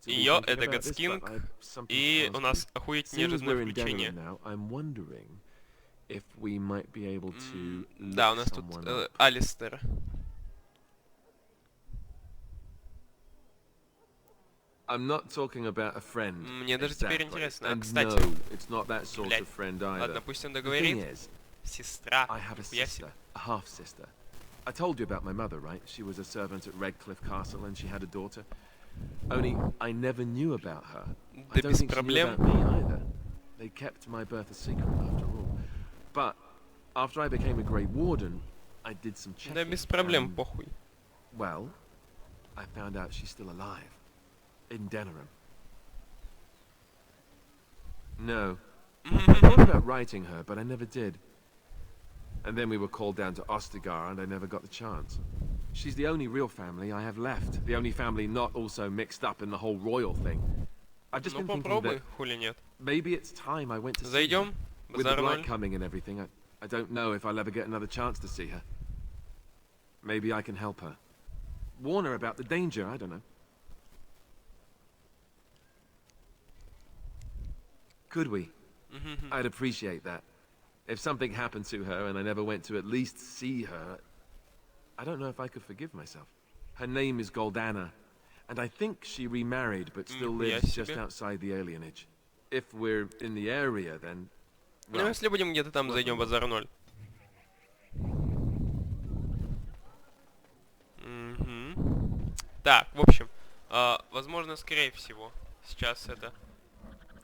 Ее это Гадскинг, и у нас охуительное развлечение. Да, у нас тут Алистер. Мне даже теперь интересно. А, кстати, блядь, ладно, пусть он договорит. Сестра, нихуя себе. I told you about my mother, right? She was a servant at Redcliffe Castle and she had a daughter. Only I never knew about her. I don't think she knew about me either. They kept my birth a secret after all. But after I became a Grey Warden, I did some checking. Да без проблем, похуй. Well, I found out she's still alive. In Denerim. No. I thought about writing her, but I never did. And then we were called down to Ostagar, and I never got the chance. She's the only real family I have left. The only family not also mixed up in the whole royal thing. I've just been thinking that maybe it's time I went to see her. With the blight coming and everything, I don't know if I'll ever get another chance to see her. Maybe I can help her. Warn her about the danger, I don't know. Could we? I'd appreciate that. If something happened to her and I never went to at least see her, I don't know if I could forgive myself. Her name is Goldana, and I think she remarried but still lives just outside the alienage. If we're in the area, then... Ну, если будем где-то там, зайдем базар 0. Так, в общем, возможно, скорее всего, сейчас это...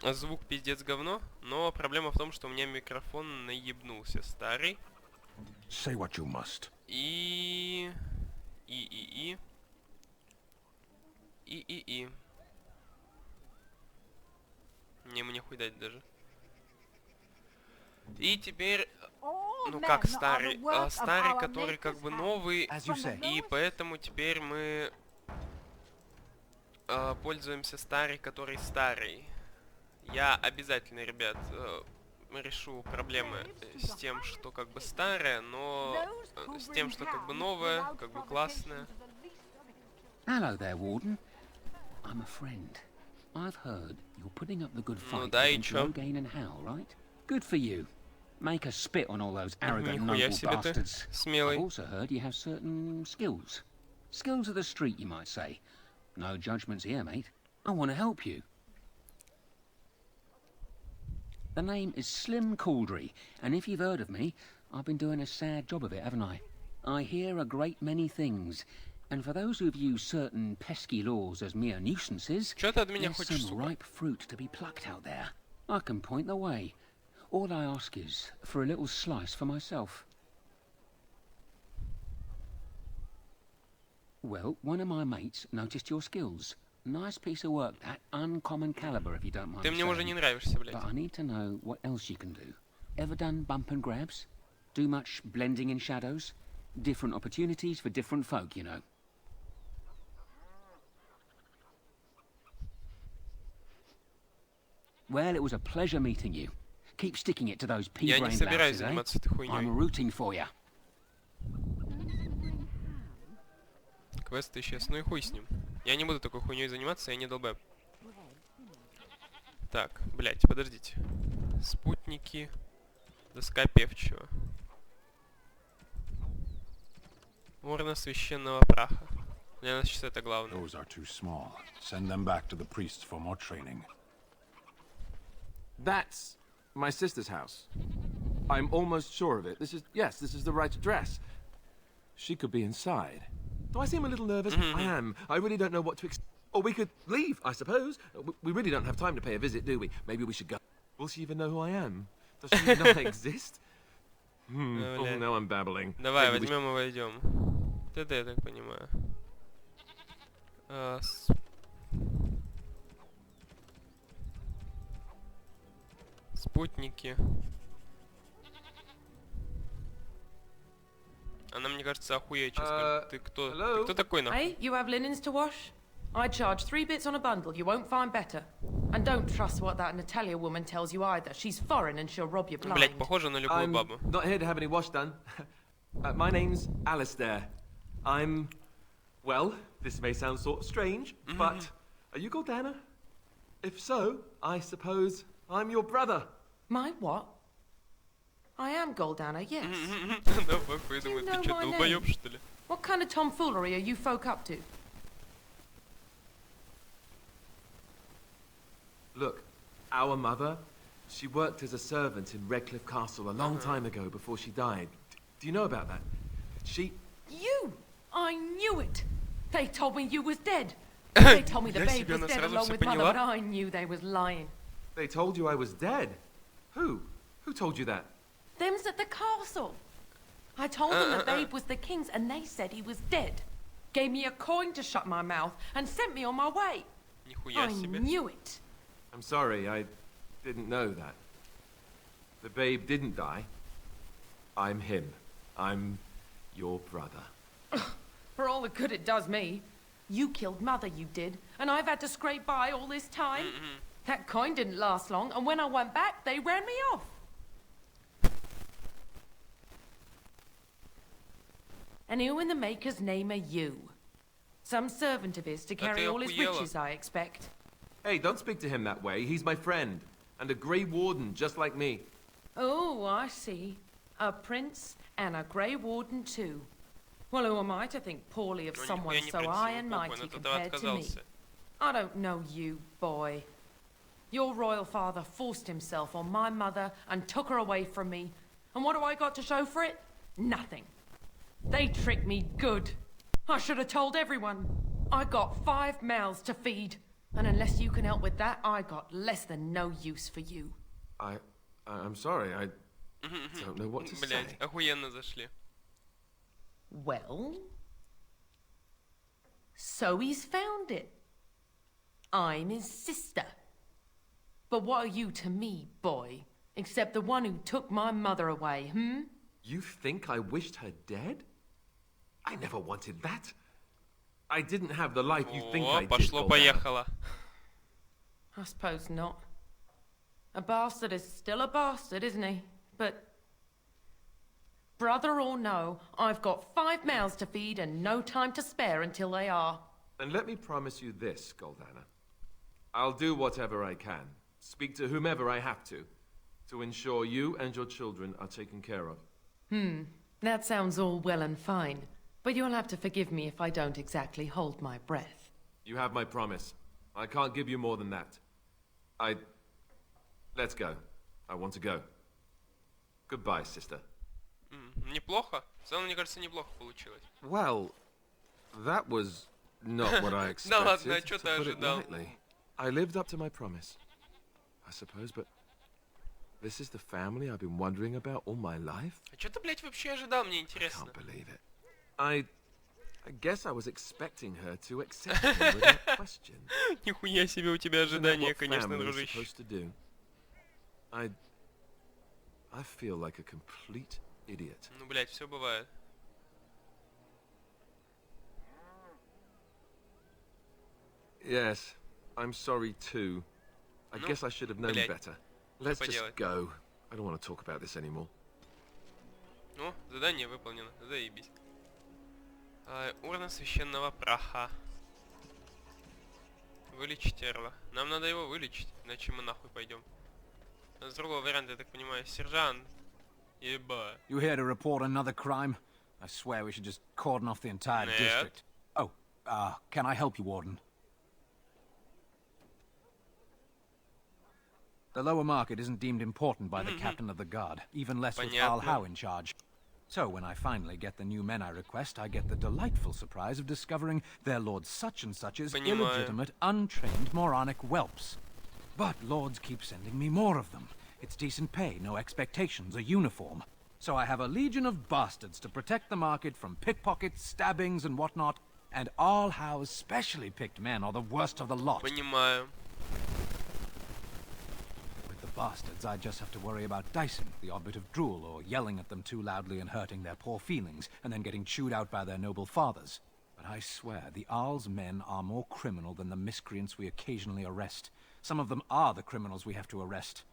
Звук пиздец говно, но проблема в том, что у меня микрофон наебнулся старый. Say what you must. И... Не, ему не хуй дать даже. И теперь... Ну как старый? Старый, который как бы новый. И поэтому теперь мы... пользуемся старый, который старый. Я обязательно, ребят, решу проблемы с тем, что как бы старое, но с тем, что как бы новое, как бы классное. Hello there, Warden. I'm a friend. I've heard you're putting up the good fight against Rogaine and Hal, right? Good for you. Make us spit on all those arrogant noble bastards. I've also heard you have certain skills. Skills of the street, you might say. No judgments here, mate. I want to help you. The name is Slim Cauldry, and if you've heard of me, I've been doing a sad job of it, haven't I? I hear a great many things, and for those who view certain pesky laws as mere nuisances, there's some ripe fruit to be plucked out there. I can point the way. All I ask is for a little slice for myself. Well, one of my mates noticed your skills. Nice piece of work, that. Uncommon caliber, if you don't mind. Ты мне уже не нравишься, блядь. But I need to know what else you can do. Ever done bump and grabs? Do much blending in shadows? Different opportunities for different folk, you know. Well, it was a pleasure meeting you. Keep sticking it to those pea-brain lasses, eh? I'm rooting for you. Квест исчез, ну и хуй с ним. Я не буду такой хуйней заниматься, я не долбэб. Так, блять, подождите. Спутники. Доска певчего. Урна священного праха. Для нас сейчас это главное. Those are too small. Send them back to the priests for more training. That's my sister's house. I'm almost sure of it. This is the right address. She could be inside. Do I seem a little nervous? I am. I really don't know what to expect. Or we could leave, I suppose. We really don't have time to pay a visit, do we? Maybe we should go. Will she even know who I am? Does she not exist? Oh, now I'm babbling. Давай, возьмем и войдем. Это я так понимаю. Спутники. Она, мне кажется, охуеет, честно. Ты кто? Ты кто такой, нахуй? Hey, you have linens to wash? I charge 3 bits on a bundle. You won't find better. And don't trust what that Natalia woman tells you either. She's foreign and she'll rob you blind. Блять, похоже на любую бабу. I'm not here to have any wash done. My name's Alistair. Well, this may sound sort of strange, but Are you Goldana? If so, I suppose I'm your brother. My what? I am Goldana, yes. Да, похуй, думаю, ты что, долбоёб, что ли? What kind of tomfoolery are you folk up to? Look, our mother, she worked as a servant in Redcliffe Castle a long time ago before she died. Do you know about that? She... You! I knew it! They told me you was dead. They told me the Я babe себе, was она dead сразу along всё with mother, поняла. but I knew they was lying. They told you I was dead? Who? Who told you that? Them's at the castle. I told them the babe was the king's and they said he was dead. Gave me a coin to shut my mouth and sent me on my way. Нихуя I себе. knew it. I'm sorry, I didn't know that. The babe didn't die. I'm him. I'm your brother. For all the good it does me. You killed mother, you did, and I've had to scrape by all this time. That coin didn't last long, and when I went back, they ran me off. And who in the maker's name are you? Some servant of his to carry all his охуела. riches, I expect. Hey, don't speak to him that way. He's my friend. And a Grey Warden, just like me. Oh, I see. A prince and a Grey Warden too. Well, who am I to think poorly of Ну, someone нихуя не so принц, high ему and похуй, он mighty от этого compared to me? отказался. I don't know you, boy. Your royal father forced himself on my mother and took her away from me. And what do I got to show for it? Nothing. They tricked me good. I should have told everyone. I got 5 mouths to feed. And unless you can help with that, I got less than no use for you. I'm sorry, I don't know what to say. Блять, охуенно зашли. Well, so he's found it. I'm his sister. But what are you to me, boy? Except the one who took my mother away, hmm? You think I wished her dead? I never wanted that. I didn't have the life you think I О, did, пошло-поехало. I suppose not. A bastard is still a bastard, isn't he? But, brother or no, I've got 5 mouths to feed and no time to spare until they are. And let me promise you this, Goldana. I'll do whatever I can, speak to whomever I have to ensure you and your children are taken care of. That sounds all well and fine, but you'll have to forgive me if I don't exactly hold my breath. You have my promise. I can't give you more than that. Let's go. I want to go. Goodbye, sister. Неплохо. В целом, мне кажется, неплохо получилось. Well, that was not what I expected, ладно, а чё to ты put it ожидал? lightly. I lived up to my promise, I suppose, but this is the family I've been wondering about all my life? А чё ты, блять, вообще ожидал, мне I интересно. can't believe it. I guess I was expecting her to accept me without question. Нихуя себе у тебя Isn't that ожидания, what конечно, family is дружище. supposed to do? I feel like a complete idiot. Ну, блять, все бывает. Yes, I'm sorry too. I Ну, guess I should have known блядь, better. Let's just поделать? go. I don't want to talk about this anymore. Ну, задание выполнено. Заебись. Урна священного праха. Вылечить Эрла. Нам надо его вылечить, иначе мы нахуй пойдем. С другого варианта, я так понимаю, сержант. Еба. You here to report another crime? I swear we should just cordon off the entire Нет. district. Oh, can I help you, Warden? The lower market isn't deemed important by the captain of the guard, even less with Al Понятно. Howe in charge. So when I finally get the new men I request, I get the delightful surprise of discovering their Lord such-and-such's Понимаю. illegitimate, untrained, moronic whelps. But lords keep sending me more of them. It's decent pay, no expectations, a uniform. So I have a legion of bastards to protect the market from pickpockets, stabbings, and whatnot. And Al Howe's specially picked men are the worst of the lot. Понимаю. With the bastards, I just have to worry about dicing, the odd bit of drool, or yelling at them too loudly and hurting their poor feelings, and then getting chewed out by their noble fathers. But I swear, the Arl's men are more criminal than the miscreants we occasionally arrest. Some of them are the criminals we have to arrest.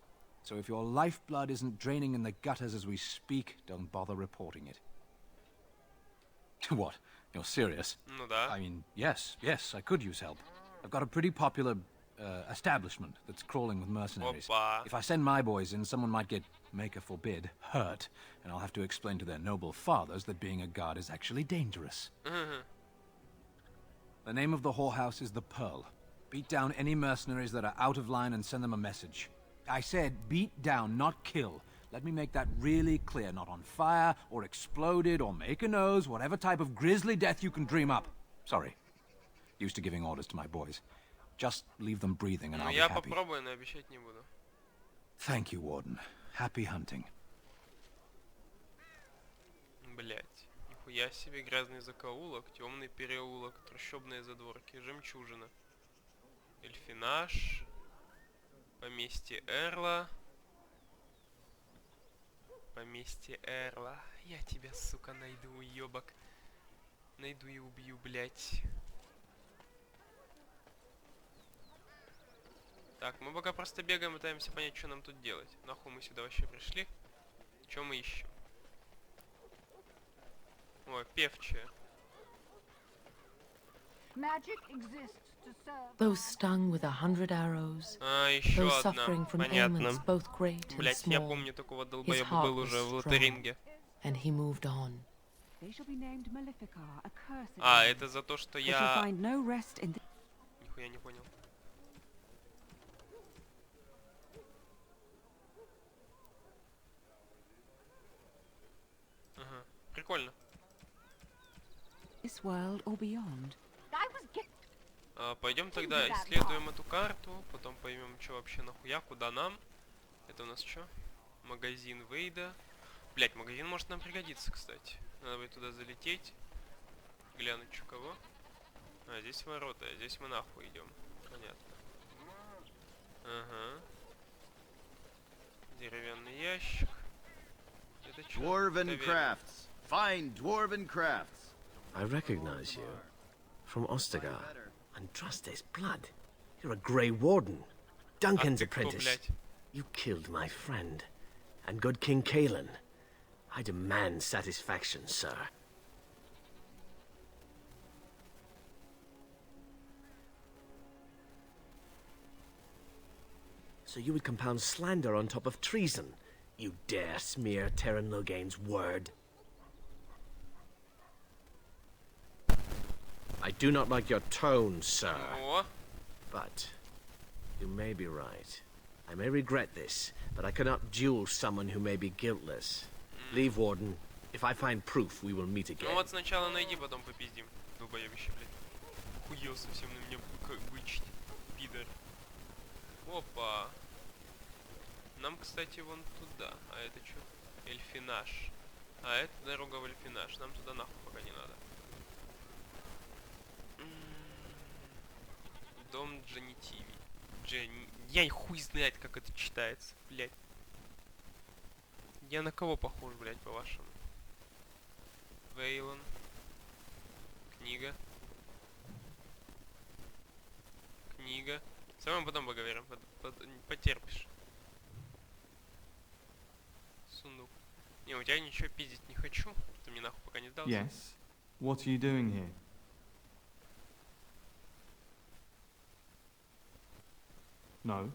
So if your lifeblood isn't draining in the gutters as we speak, don't bother reporting it. What? You're serious? Ну да. I mean, yes, I could use help. I've got a pretty popular establishment that's crawling with mercenaries. Опа. If I send my boys in, someone might get, maker forbid, hurt, and I'll have to explain to their noble fathers that being a guard is actually dangerous. The name of the whorehouse is the Pearl. Beat down any mercenaries that are out of line and send them a message. I said beat down, not kill. Let me make that really clear. Not on fire, or exploded, or make a nose, whatever type of grisly death you can dream up. Sorry. Used to giving orders to my boys. Just leave them breathing and I'll be Я happy. попробую, но обещать не буду. Thank you, Warden. Happy hunting. Блять, нихуя себе грязный закоулок, темный переулок, трущобные задворки, жемчужина. Эльфинаж. Поместье Эрла. Поместье Эрла. Я тебя, сука, найду, уёбок. Найду и убью, блять. Так, мы пока просто бегаем, пытаемся понять, что нам тут делать. Нахуй мы сюда вообще пришли? Что мы ищем? Ой, певчая. Those stung with 100 arrows, А, еще those одна. suffering from Понятно. ailments both great and Блять, я small, помню, такого his долбоеба heart был уже в was strong, Лотеринге. and he moved on. They shall be named Maleficar, a cursed А, name. это за то, что They shall я... find no rest in Нихуя не понял. Ага, прикольно. this world or beyond. Пойдем тогда исследуем эту карту, потом поймем, что вообще нахуя, куда нам. Это у нас что? Магазин Вейда. Блять, магазин может нам пригодиться, кстати. Надо будет туда залететь. Глянуть, что кого. А, здесь ворота, а здесь мы нахуй идем. Понятно. Ага. Деревянный ящик. Это что? Dwarven crafts. Fine dwarven crafts. I recognize you. From Ostagar. Andraste's blood. You're a Grey Warden. Duncan's apprentice. Блядь? You killed my friend. And good King Kalen. I demand satisfaction, sir. So you would compound slander on top of treason? You dare smear Terran Loghain's word? I do not like your tone, sir. О, But you may be right. I may regret this, but I cannot duel someone who may be guiltless. Leave, Warden. If I find proof, we will meet ну again. вот сначала найди, потом попиздим. Долбоебище, блядь. Хуел совсем на меня вычить, пидор. Опа. Нам, кстати, вон туда. А это что? Эльфинаж. А это дорога в Эльфинаж. Нам туда нахуй пока не надо. Дом Джанитиви. Я хуй знает, как это читается, блядь. Я на кого похож, блядь, по-вашему? Вейлон. Книга. Книга. С вами потом поговорим. Потерпишь. Сундук. Не, у тебя ничего пиздить не хочу. Ты мне нахуй пока не сдался. Yes. What are you doing here? No.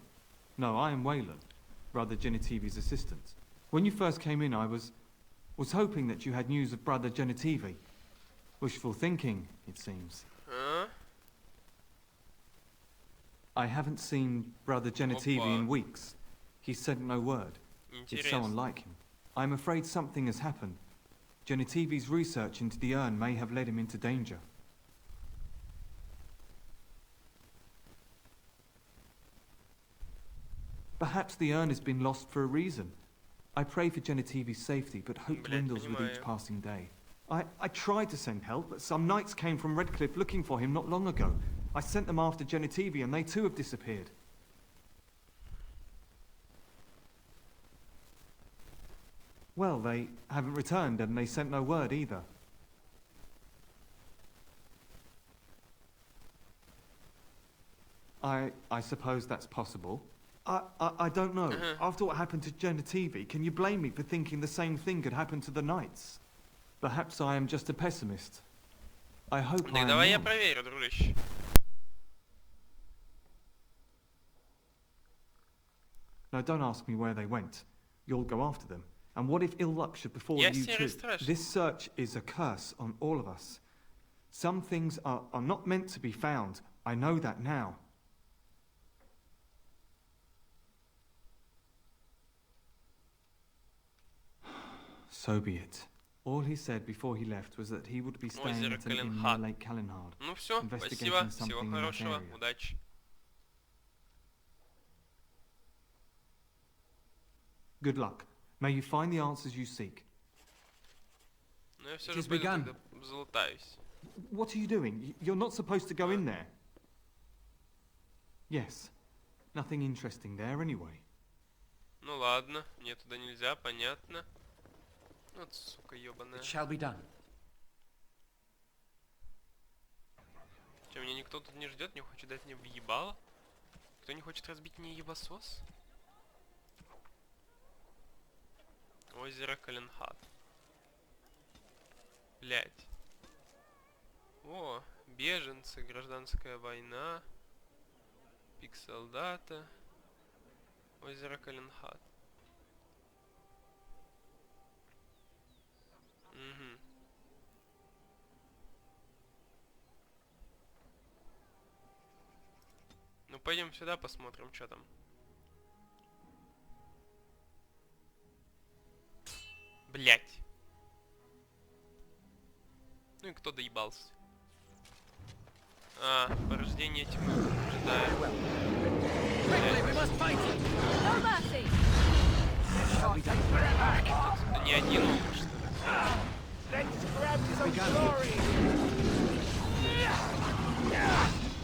No, I am Wayland, Brother Genitivi's assistant. When you first came in, I was hoping that you had news of Brother Genitivi. Wishful thinking, it seems. А? I haven't seen Brother Genitivi Опа. in weeks. He sent no word. It's so Интересно. unlike him. I'm afraid something has happened. Genitivi's research into the urn may have led him into danger. Perhaps the urn has been lost for a reason. I pray for Genitivi's safety, but hope Блядь, dwindles with each понимаю. passing day. I tried to send help, but some knights came from Redcliffe looking for him not long ago. I sent them after Genitivi, and they too have disappeared. Well, they haven't returned, and they sent no word either. I suppose that's possible. I don't know. After what happened to Genitivi, can you blame me for thinking the same thing could happen to the knights? Perhaps I am just a pessimist. I hope I Так am давай я wrong. проверю, дружище. No, don't ask me where they went. You'll go after them. And what if ill luck should befall Я you too? серый страж. This search is a curse on all of us. Some things are not meant to be found. I know that now. So be it. All he said before he left was that he would be staying Озеро at an inn near Каленхад. Lake Kalinhard, Ну все, спасибо, investigating всего something in that хорошего, area. удачи. Good luck. May you find the answers you seek. Но я все It же is пойду begun. тогда залутаюсь. What are you doing? You're not supposed to go in there. Yes. Nothing interesting there anyway. Ну ладно, мне туда нельзя, понятно. Вот сука ёбаная. It shall be done. Че, меня никто тут не ждет, не хочет дать мне въебало? Кто не хочет разбить мне ебасос? Озеро Каленхад. Блять. О, беженцы, гражданская война. Пик солдата. Озеро Каленхад. Угу. Ну пойдем сюда посмотрим, что там. Блять. Ну и кто доебался? А, порождение тьмы. Ожидаю. Это не один он, что ли?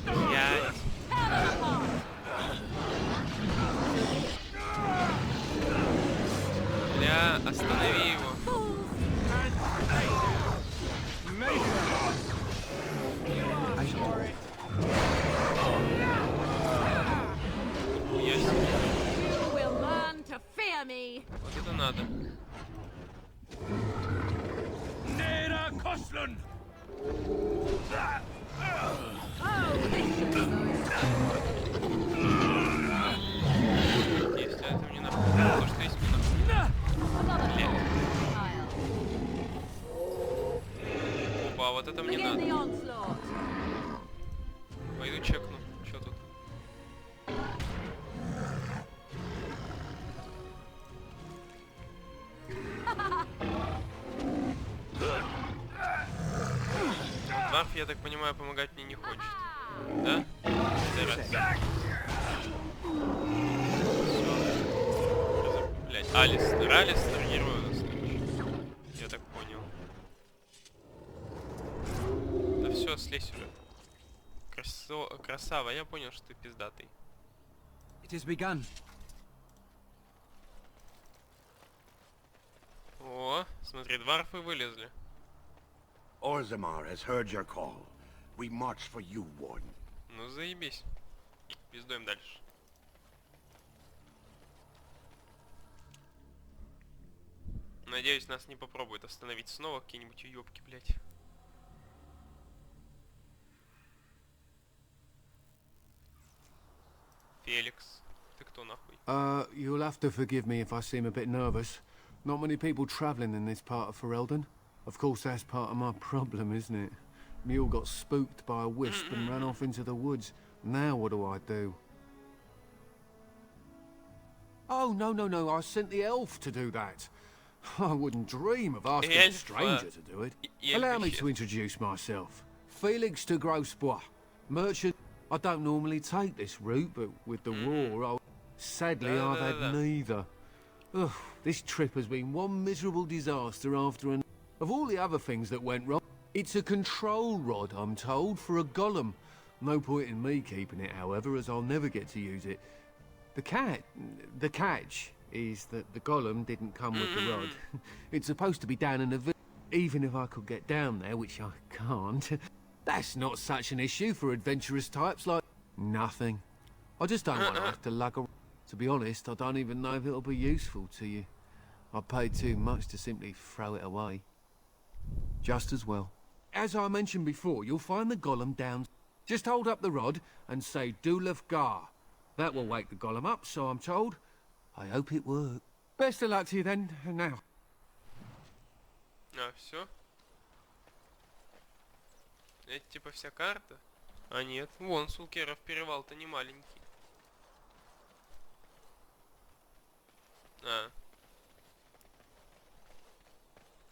Блять. Бля, останови его. Я себе. Вот это надо. Если это мне нахуй, то что есть мне нахуй. Бля. Опа, вот это мне надо. Пойду чекну, что тут. Варф, я так понимаю, помогать мне не хочет. Да? Раз. Всё. Блять, Алистер, герой у нас, короче. Я так понял. Да все, слезь уже. Красава, я понял, что ты пиздатый. It is begun. О, смотри, дварфы вылезли. Orzammar has heard your call. We march for you, Warden. Ну заебись. Пиздуем дальше. Надеюсь, нас не попробуют остановить снова какие-нибудь уёбки, блять. Феликс, ты кто нахуй? You'll have to forgive me if I seem a bit nervous. Not many people travelling in this part of Ferelden. Of course, that's part of my problem, isn't it? Mule got spooked by a wisp and ran off into the woods. Now what do I do? Oh, no, I sent the elf to do that. I wouldn't dream of asking a stranger to do it. Allow me to introduce myself. Felix de Grosbois, merchant. I don't normally take this route, but with the war, sadly I've had neither. Ugh, this trip has been one miserable disaster after another. Of all the other things that went wrong, it's a control rod, I'm told, for a golem. No point in me keeping it, however, as I'll never get to use it. The catch is that the golem didn't come with the rod. It's supposed to be down in the village. Even if I could get down there, which I can't, that's not such an issue for adventurous types like nothing. I just don't want to have to lug around. To be honest, I don't even know if it'll be useful to you. I paid too much to simply throw it away. Just as well. As I mentioned before, you'll find the golem down. Just hold up the rod and say Dulav Gar. That will wake the golem up, so I'm told. I hope it works. Best of luck to you then, now. А, все? Это типа вся карта? А нет, вон, Сулкеров перевал-то не маленький. А.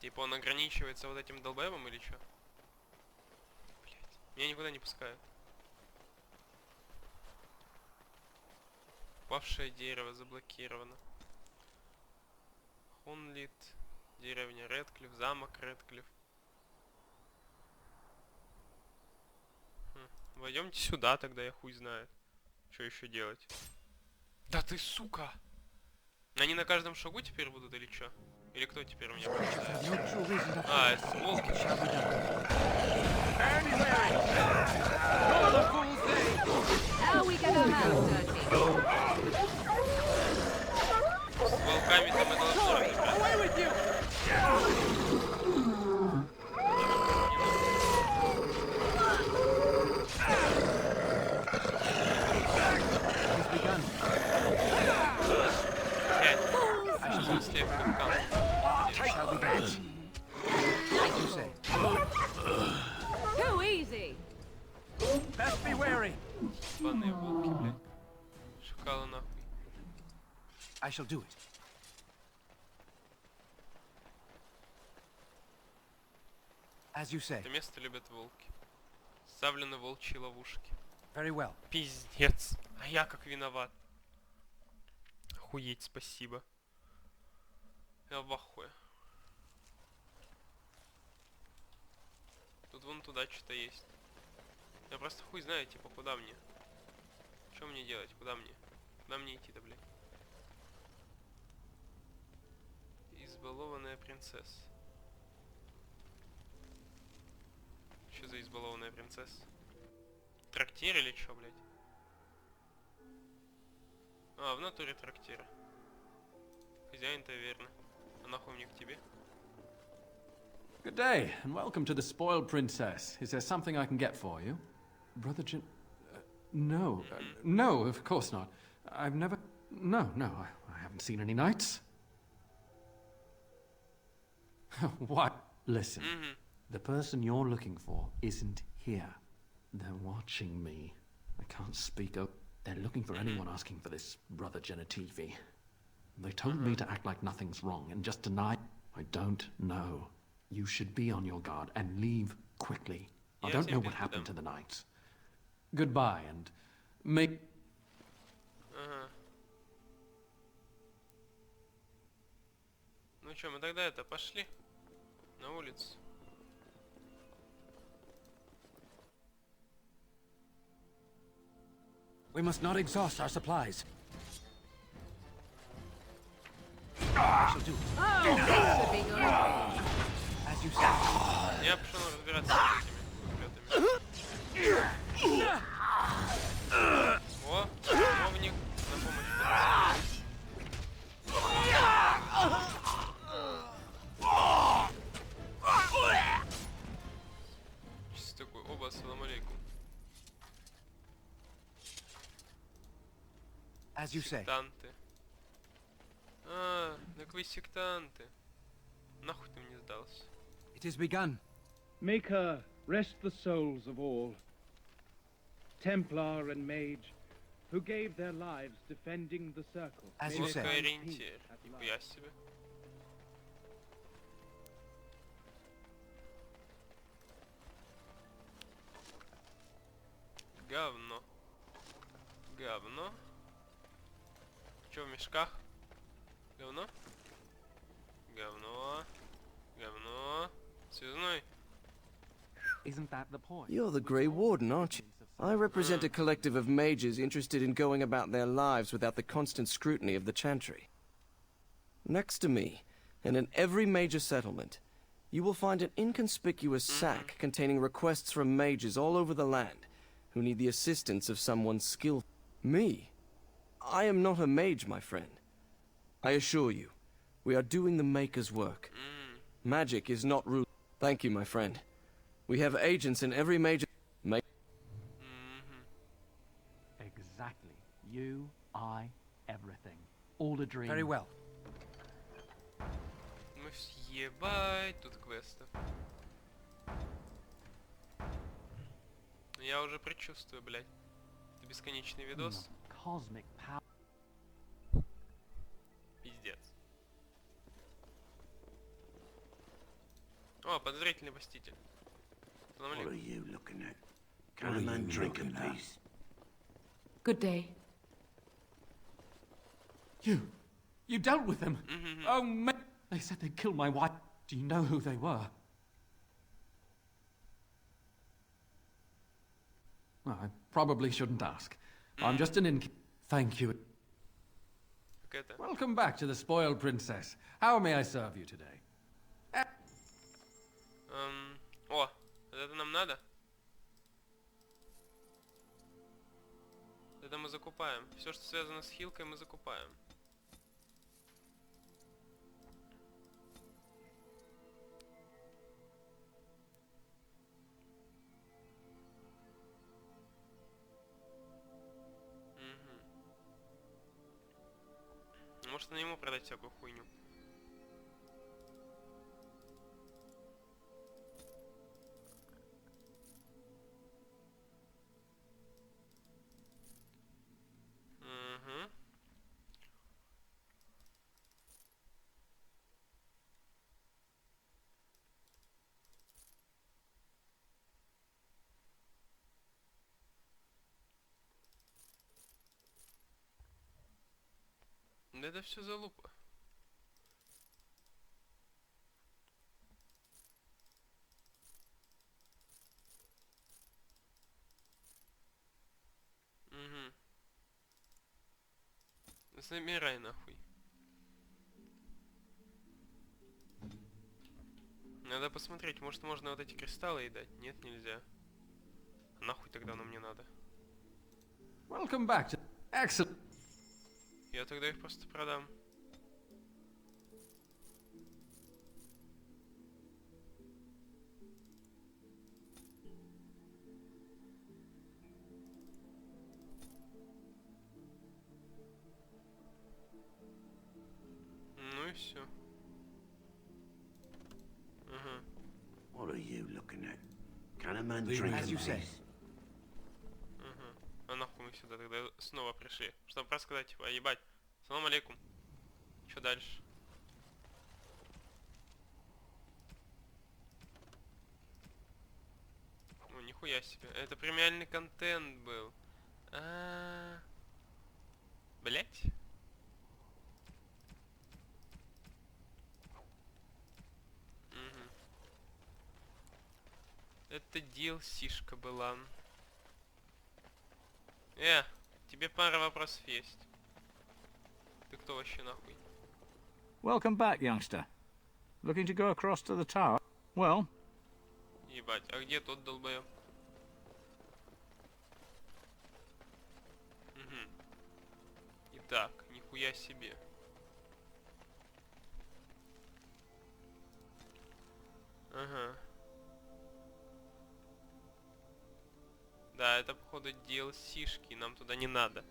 Типа он ограничивается вот этим долбоебом или что? Блять, меня никуда не пускают. Павшее дерево заблокировано. Хунлит, деревня Редклифф, замок Редклифф. Войдемте сюда, тогда я хуй знает. Что еще делать? Да ты сука! Они на каждом шагу теперь будут или что? Или кто теперь у меня прочитает? А, это волки. С волками-то мы должны разбираться. Too easy. Best be wary. Ебаные волки, блядь. Шакалы нахуй. I shall do it. As you say. Это место любят волки. Ставлены волчьи ловушки. Very well. Пиздец. А я как виноват. Охуеть, спасибо. Я в ахуе. Тут вон туда что-то есть. Я просто хуй знаю, типа, куда мне. Что мне делать? Куда мне? Куда мне идти-то, блядь? Избалованная принцесса. Что за избалованная принцесса? Трактир или что, блядь? А, в натуре трактира. Хозяин-то верно. А нахуй мне к тебе? Good day, and welcome to the Spoiled Princess. Is there something I can get for you? Brother Jin... no. No, of course not. I've never... No, I haven't seen any knights. What? Listen, the person you're looking for isn't here. They're watching me. I can't speak up. They're looking for anyone asking for this Brother Genitivi. They told me to act like nothing's wrong and just deny... I don't know. You should be on your guard and leave quickly. I don't know what happened to the knights. Goodbye, and make... Ну чё, мы тогда это, пошли на улицу. We must not exhaust our supplies. Oh, this should be good. As you say. Я пошел разбираться с этими уклетами. О, чиновник на помощь. Чисто такой, оба, ассаламу алейкум. As you say. Сектанты. А, так вы сектанты. Нахуй ты мне сдался? It has begun. Make her rest the souls of all, Templar and Mage, who gave their lives defending the Circle. As you say. Ориентир. Нихуя себе. Говно. Говно. Чё в мешках? Говно? Говно. Говно. Связной. Isn't that the point? You're the Grey Warden, aren't you? I represent a collective of mages interested in going about their lives without the constant scrutiny of the Chantry. Next to me, and in every major settlement, you will find an inconspicuous sack containing requests from mages all over the land who need the assistance of someone skilled. Me? I am not a mage, my friend. I assure you, we are doing the Maker's work. Magic is not rule. Thank you, my friend. We have agents in every major... Exactly. You, I, everything. all a dream. Very well. Мы съебать тут квестов. Я уже предчувствую, блядь. Это бесконечный видос. Cosmic power. Пиздец. О, подозрительный посетитель. What are you looking at? Can a man drink in peace? Good day. You dealt with them? Oh, man. They said they'd kill my wife. Do you know who they were? Well, I probably shouldn't ask. I'm just an Thank you. Welcome back to the Spoiled Princess. How may I serve you today? О, это нам надо? Это мы закупаем. Все, что связано с хилкой, мы закупаем. Может, на ему продать всякую хуйню. Да это все залупа. Замирай нахуй. Надо посмотреть, может можно вот эти кристаллы и дать? Нет, нельзя. Нахуй тогда оно мне надо. Welcome back to... Excellent. Я тогда их просто продам. Ну и все. What are you looking at? Can a man drink in peace? А нахуй мы сюда тогда снова пришли? Чтобы просто сказать, типа, ебать, салам алейкум. Что дальше? Ну, нихуя себе. Это премиальный контент был. Блять. Это DLC-шка была. Тебе пара вопросов есть. Ты кто вообще нахуй? Welcome back, youngster. Looking to go across to the tower? Well... Ебать, а где тот долбоёб? Итак, нихуя себе. Ага. Да, это походу DLC-шки, нам туда не надо.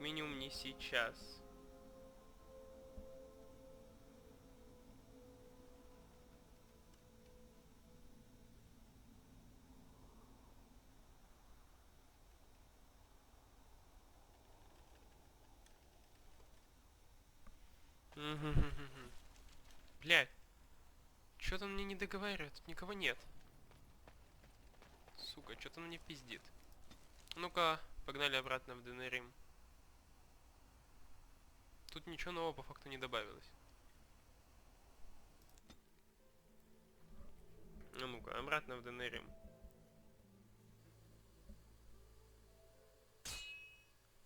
Минимум не сейчас. Блядь. Чё-то он мне не договаривает, тут никого нет. Сука, что-то он мне пиздит. Ну-ка, погнали обратно в Денерим. Тут ничего нового по факту не добавилось. Ну-ка, обратно в Денерим.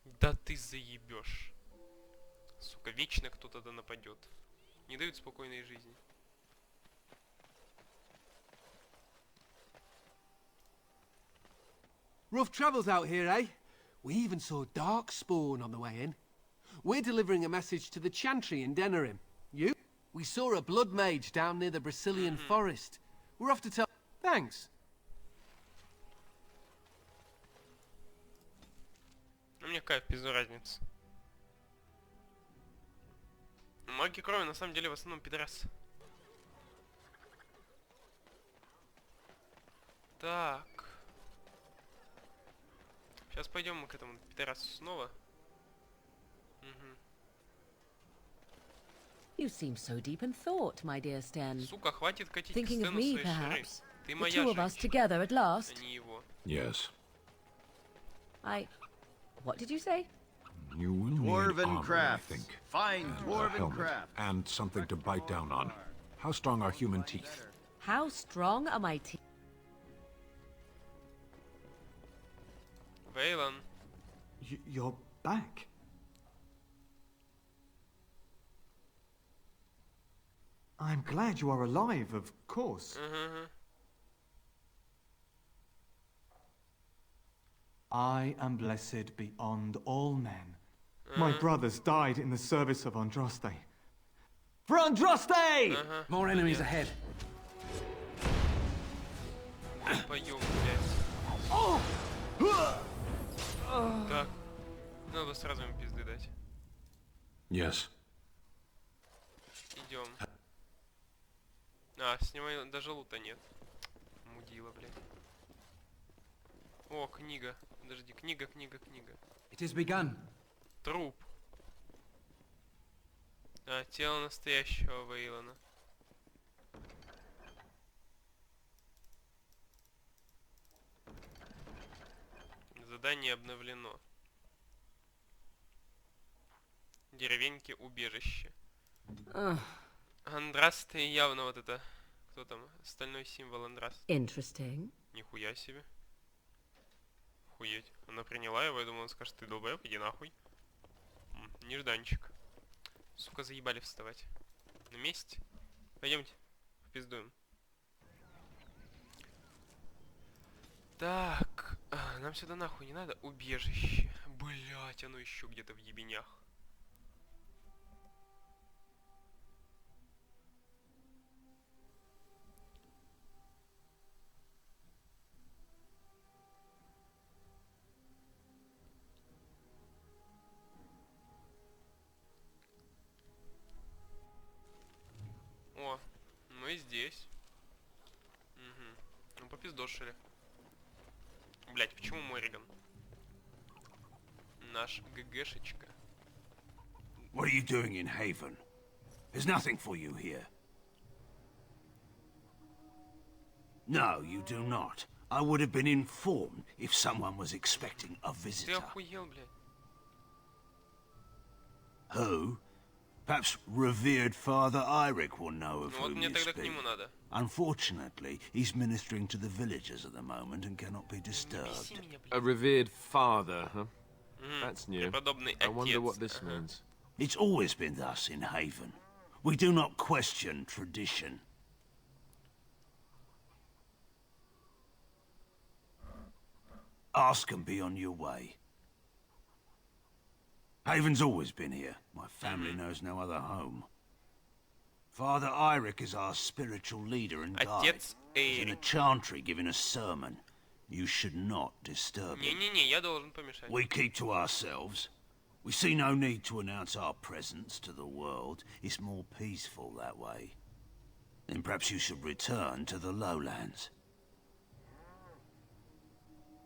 Да ты заебешь. Сука, вечно кто-то да нападет. Не дают спокойной жизни. Rough travels out here, eh? We even saw Darkspawn on the way in. We're delivering a message to the Chantry in Denerim. You? We saw a blood mage down near the Brazilian forest. We're off to tell... Thanks. Ну, мне кайф, без разницы. Маги крови на самом деле в основном пидорас. Так. Сейчас пойдем мы к этому пидорасу снова. You seem so deep in thought, my dear Sten. Сука, хватит катить Thinking of сцену me, своей шары. perhaps? Ты The моя two of us женщина, together at last. а не его. Yes. What did you say? You will need Dwarven armor, I crafts. think. Fine And a dwarven helmet. crafts. And something to bite down on. How strong are human teeth? How strong are my teeth? Вейлон. You're back. I'm glad you are alive, of course. I am blessed beyond all men. My brothers died in the service of Andraste. For Andraste! More enemies ahead. Пойдем, блядь. Так. Надо сразу им пизды дать. Yes. Идем. А, с него даже лута нет. Мудила, блядь. О, книга. Подожди, книга. It has begun. Труп. А, тело настоящего Вейлона. Задание обновлено. Деревеньки убежище. Андрасте явно вот это. Кто там? Стальной символ Андрасте. Interesting. Нихуя себе. Охуеть. Она приняла его, я думал, он скажет, ты долбоёб, иди нахуй. Нежданчик. Сука, заебали вставать. На месте? Пойдемте. Впиздуем. Так. Нам сюда нахуй не надо. Убежище. Блять, оно еще где-то в ебенях. О, мы здесь. Ну, попиздошили. Блять, почему Морриган? Наш ГГшечка. What are you doing in Haven? There's nothing for you here. No, you do not. I would have been informed if someone was expecting a Ты visitor. охуел, блядь. Who? Perhaps revered Father Eirik will know of Ну вот whom мне you тогда к speak. нему надо. Unfortunately, he's ministering to the villagers at the moment and cannot be disturbed. A revered father, huh? That's new. Преподобный I wonder отец. what this means. It's always been thus in Haven. We do not question tradition. Ask and be on your way. Haven's always been here. My family knows no other home. Father Eirik is our spiritual leader and guide. Отец He's in a Эйрик. chantry giving a sermon. You should not disturb him. Не-не-не, я должен помешать. We keep to ourselves. We see no need to announce our presence to the world. It's more peaceful that way. Then perhaps you should return to the lowlands.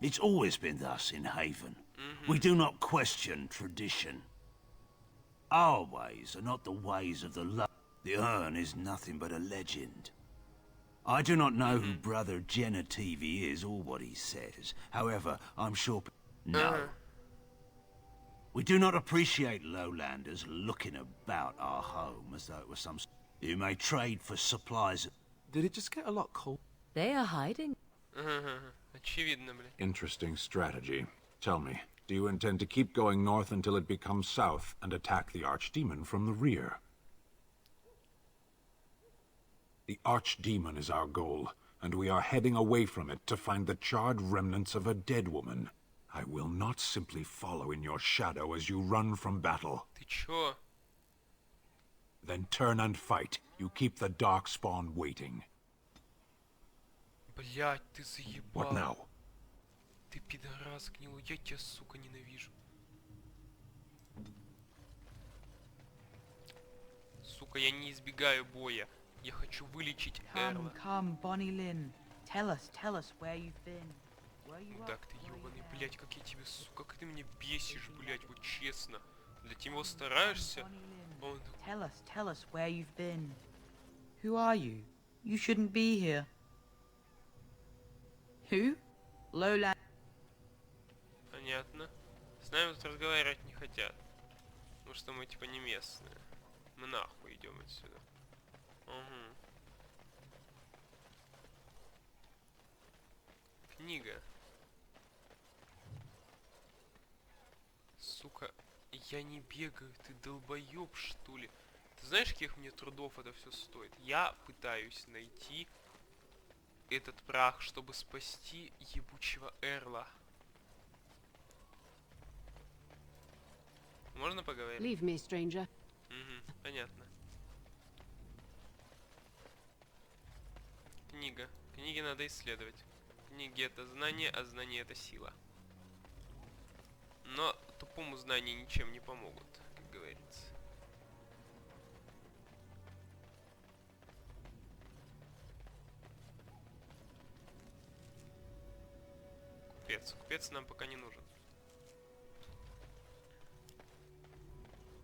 It's always been thus in Haven. We do not question tradition. Our ways are not the ways of the The urn is nothing but a legend. I do not know who Brother Genetivi is or what he says. However, I'm sure... No. We do not appreciate lowlanders looking about our home as though it was some... You may trade for supplies... Did it just get a lot cold? They are hiding. Очевидно, блядь. Interesting strategy. Tell me, do you intend to keep going north until it becomes south and attack the Archdemon from the rear? The Archdemon is our goal, and we are heading away from it to find the charred remnants of a dead woman. I will not simply follow in your shadow as you run from battle. Ты чё? Then turn and fight. You keep the Darkspawn waiting. Блять, ты заебал. What now? Ты пидорас гнилой, я тебя, сука, ненавижу. Сука, я не избегаю боя. Я хочу вылечить Эрла. Come, Bonnie Lynn. Tell us where you've been. Так ты ёбаный, блядь, как я тебе, сука, как ты меня бесишь, блядь, вот честно. Для него стараешься? Он... Tell us where you've been. Who are you? You shouldn't be here. Who? Lowland. Понятно. С нами тут разговаривать не хотят. Потому что мы типа не местные. Мы нахуй идем отсюда. Угу. Книга. Сука, я не бегаю, ты долбоёб, что ли? Ты знаешь, каких мне трудов это все стоит? Я пытаюсь найти этот прах, чтобы спасти ебучего Эрла. Можно поговорить? Leave me, stranger. Угу, понятно. Книга. Книги надо исследовать. Книги это знание, а знание это сила. Но тупому знания ничем не помогут, как говорится. Купец. Купец нам пока не нужен.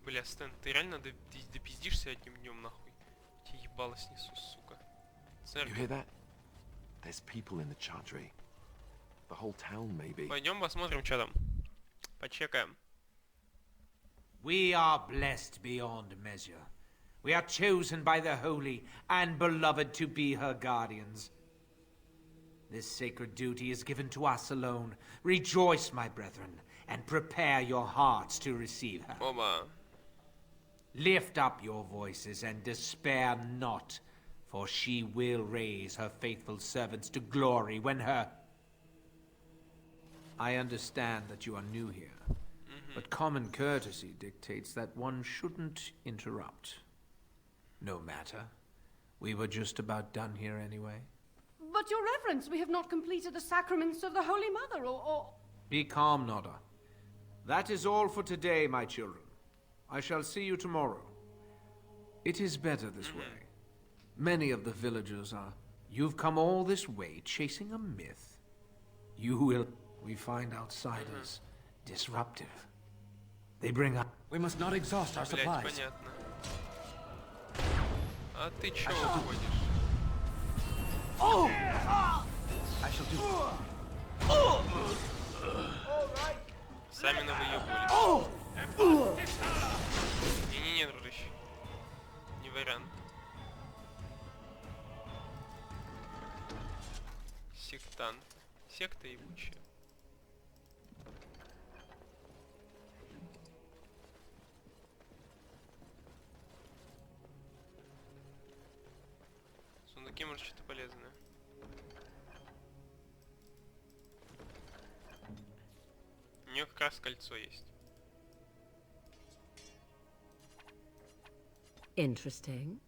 Бля, Стэн, ты реально допиздишься одним днем нахуй? Тебе ебало снесу, сука. You hear that? There's people in the chantry. The whole town, maybe. Пойдем посмотрим, что там. Почекаем. We are blessed beyond measure. We are chosen by the holy and beloved to be her guardians. This sacred duty is given to us alone. Rejoice, my brethren, and prepare your hearts to receive her. Оба. Lift up your voices and despair not, for she will raise her faithful servants to glory when her... I understand that you are new here, but common courtesy dictates that one shouldn't interrupt. No matter. We were just about done here anyway. But, Your Reverence, we have not completed the sacraments of the Holy Mother, or... Be calm, Nodda. That is all for today, my children. I shall see you tomorrow. It is better this way. Many of the villagers are... You've come all this way chasing a myth. You will... We find outsiders disruptive. They bring up... We must not exhaust our Блять, supplies. понятно. А ты чё уходишь? I shall do. Сами навыебывали. Не-не-не, дружище. Не вариант. Сектант. Секта ебучая. Сундуки, может, что-то полезное. У нее как раз кольцо есть. Interesting.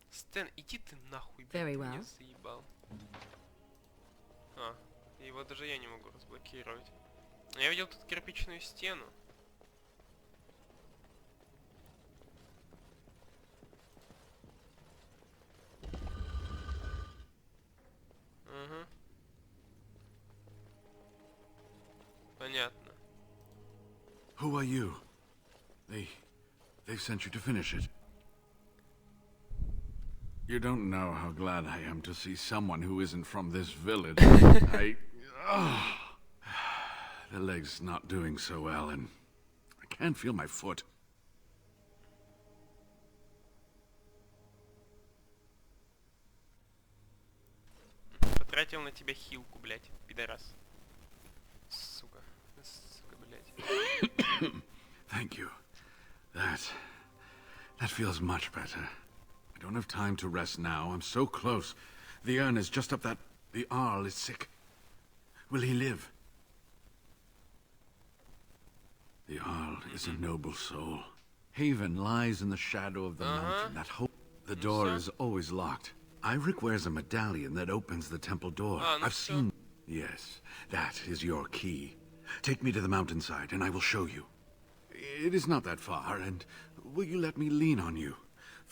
Стэн, иди ты нахуй, блядь, Very ты меня well. заебал. А, его даже я не могу разблокировать. Я видел тут кирпичную стену. Угу. Понятно. Who are you? They've sent you to finish it. You don't know how glad I am to see someone who isn't from this village. The leg's not doing so well, and I can't feel my foot. Потратил на тебя хилку, блядь, пидорас. Сука. Сука, блядь. Thank you. That feels much better. I don't have time to rest now. I'm so close. The urn is just up that... The Arl is sick. Will he live? The Arl is a noble soul. Haven lies in the shadow of the mountain. That the door is always locked. Irik wears a medallion that opens the temple door. I've seen... Yes, that is your key. Take me to the mountainside and I will show you. It is not that far, and will you let me lean on you?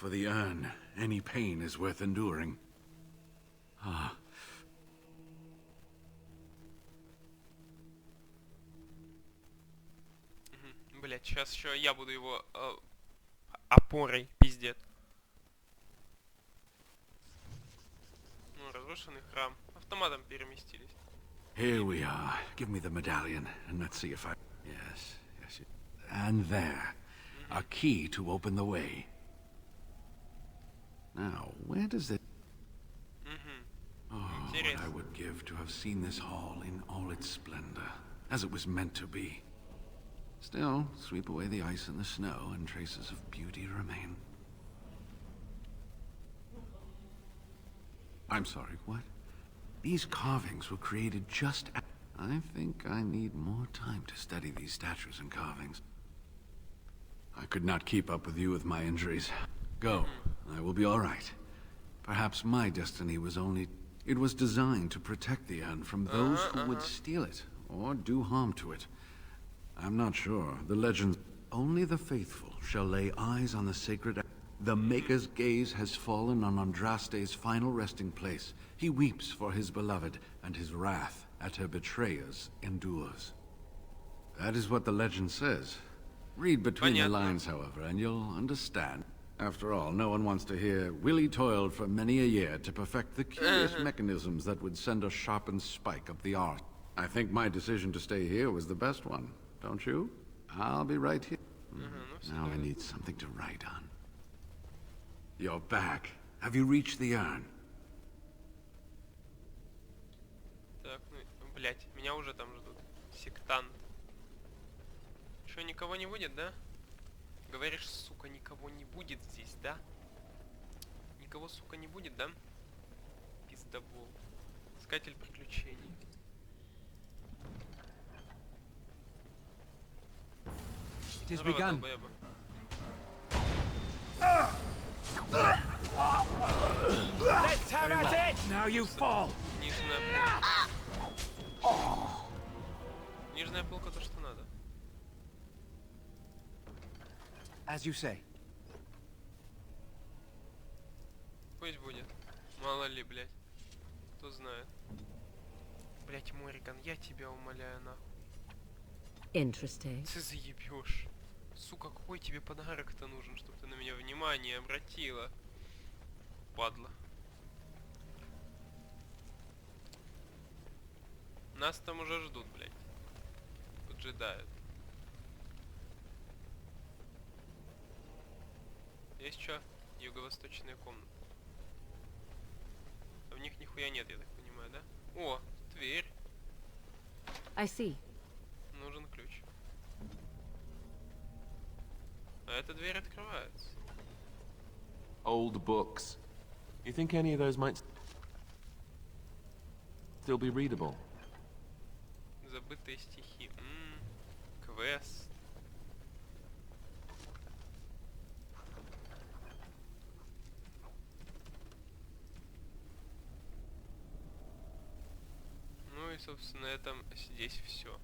For the urn, any pain is worth enduring. Ah. Блять, сейчас еще я буду его опорой, пиздец. Ну, разрушенный храм. Автоматом переместились. Here we are. Give me the medallion, and let's see if I... Yes, yes. And there. A key to open the way. Now, where does it... Oh, what I would give to have seen this hall in all its splendor, as it was meant to be. Still, sweep away the ice and the snow, and traces of beauty remain. I'm sorry, what? These carvings were created just... I think I need more time to study these statues and carvings. I could not keep up with you with my injuries. Go. I will be all right. Perhaps my destiny was only... It was designed to protect the urn from those who would steal it, or do harm to it. I'm not sure. The legend... Only the faithful shall lay eyes on the sacred... The Maker's gaze has fallen on Andraste's final resting place. He weeps for his beloved, and his wrath at her betrayers endures. That is what the legend says. Read between the lines, however, and you'll understand. After all, no one wants to hear, Willie toiled for many a year to perfect the curious mechanisms that would send a sharpened spike up the arch. I think my decision to stay here was the best one, don't you? I'll be right here. Now I need something to write on. You're back. Have you reached the urn? Так, ну, блять, меня уже там ждут. Сектант. Что, никого не будет, да? Говоришь, сука, никого не будет здесь, да? Никого, сука, не будет, да? Пиздобол. Искатель приключений. It is begun. Let's have at it! Now you fall! Нижняя полка то, что надо. As you say. Пусть будет. Мало ли, блядь. Кто знает. Блядь, Мориган, я тебя умоляю, нахуй. Interesting. Ты заебешь. Сука, какой тебе подарок-то нужен, чтобы ты на меня внимание обратила? Падла. Нас там уже ждут, блядь. Поджидают. Есть что? Юго-восточная комната. А в них нихуя нет, я так понимаю, да? О, дверь. I see. Нужен ключ. А эта дверь открывается. Old books. You think any of those might still be readable? Забытые стихи. Квест. Ну и, собственно, на этом здесь все.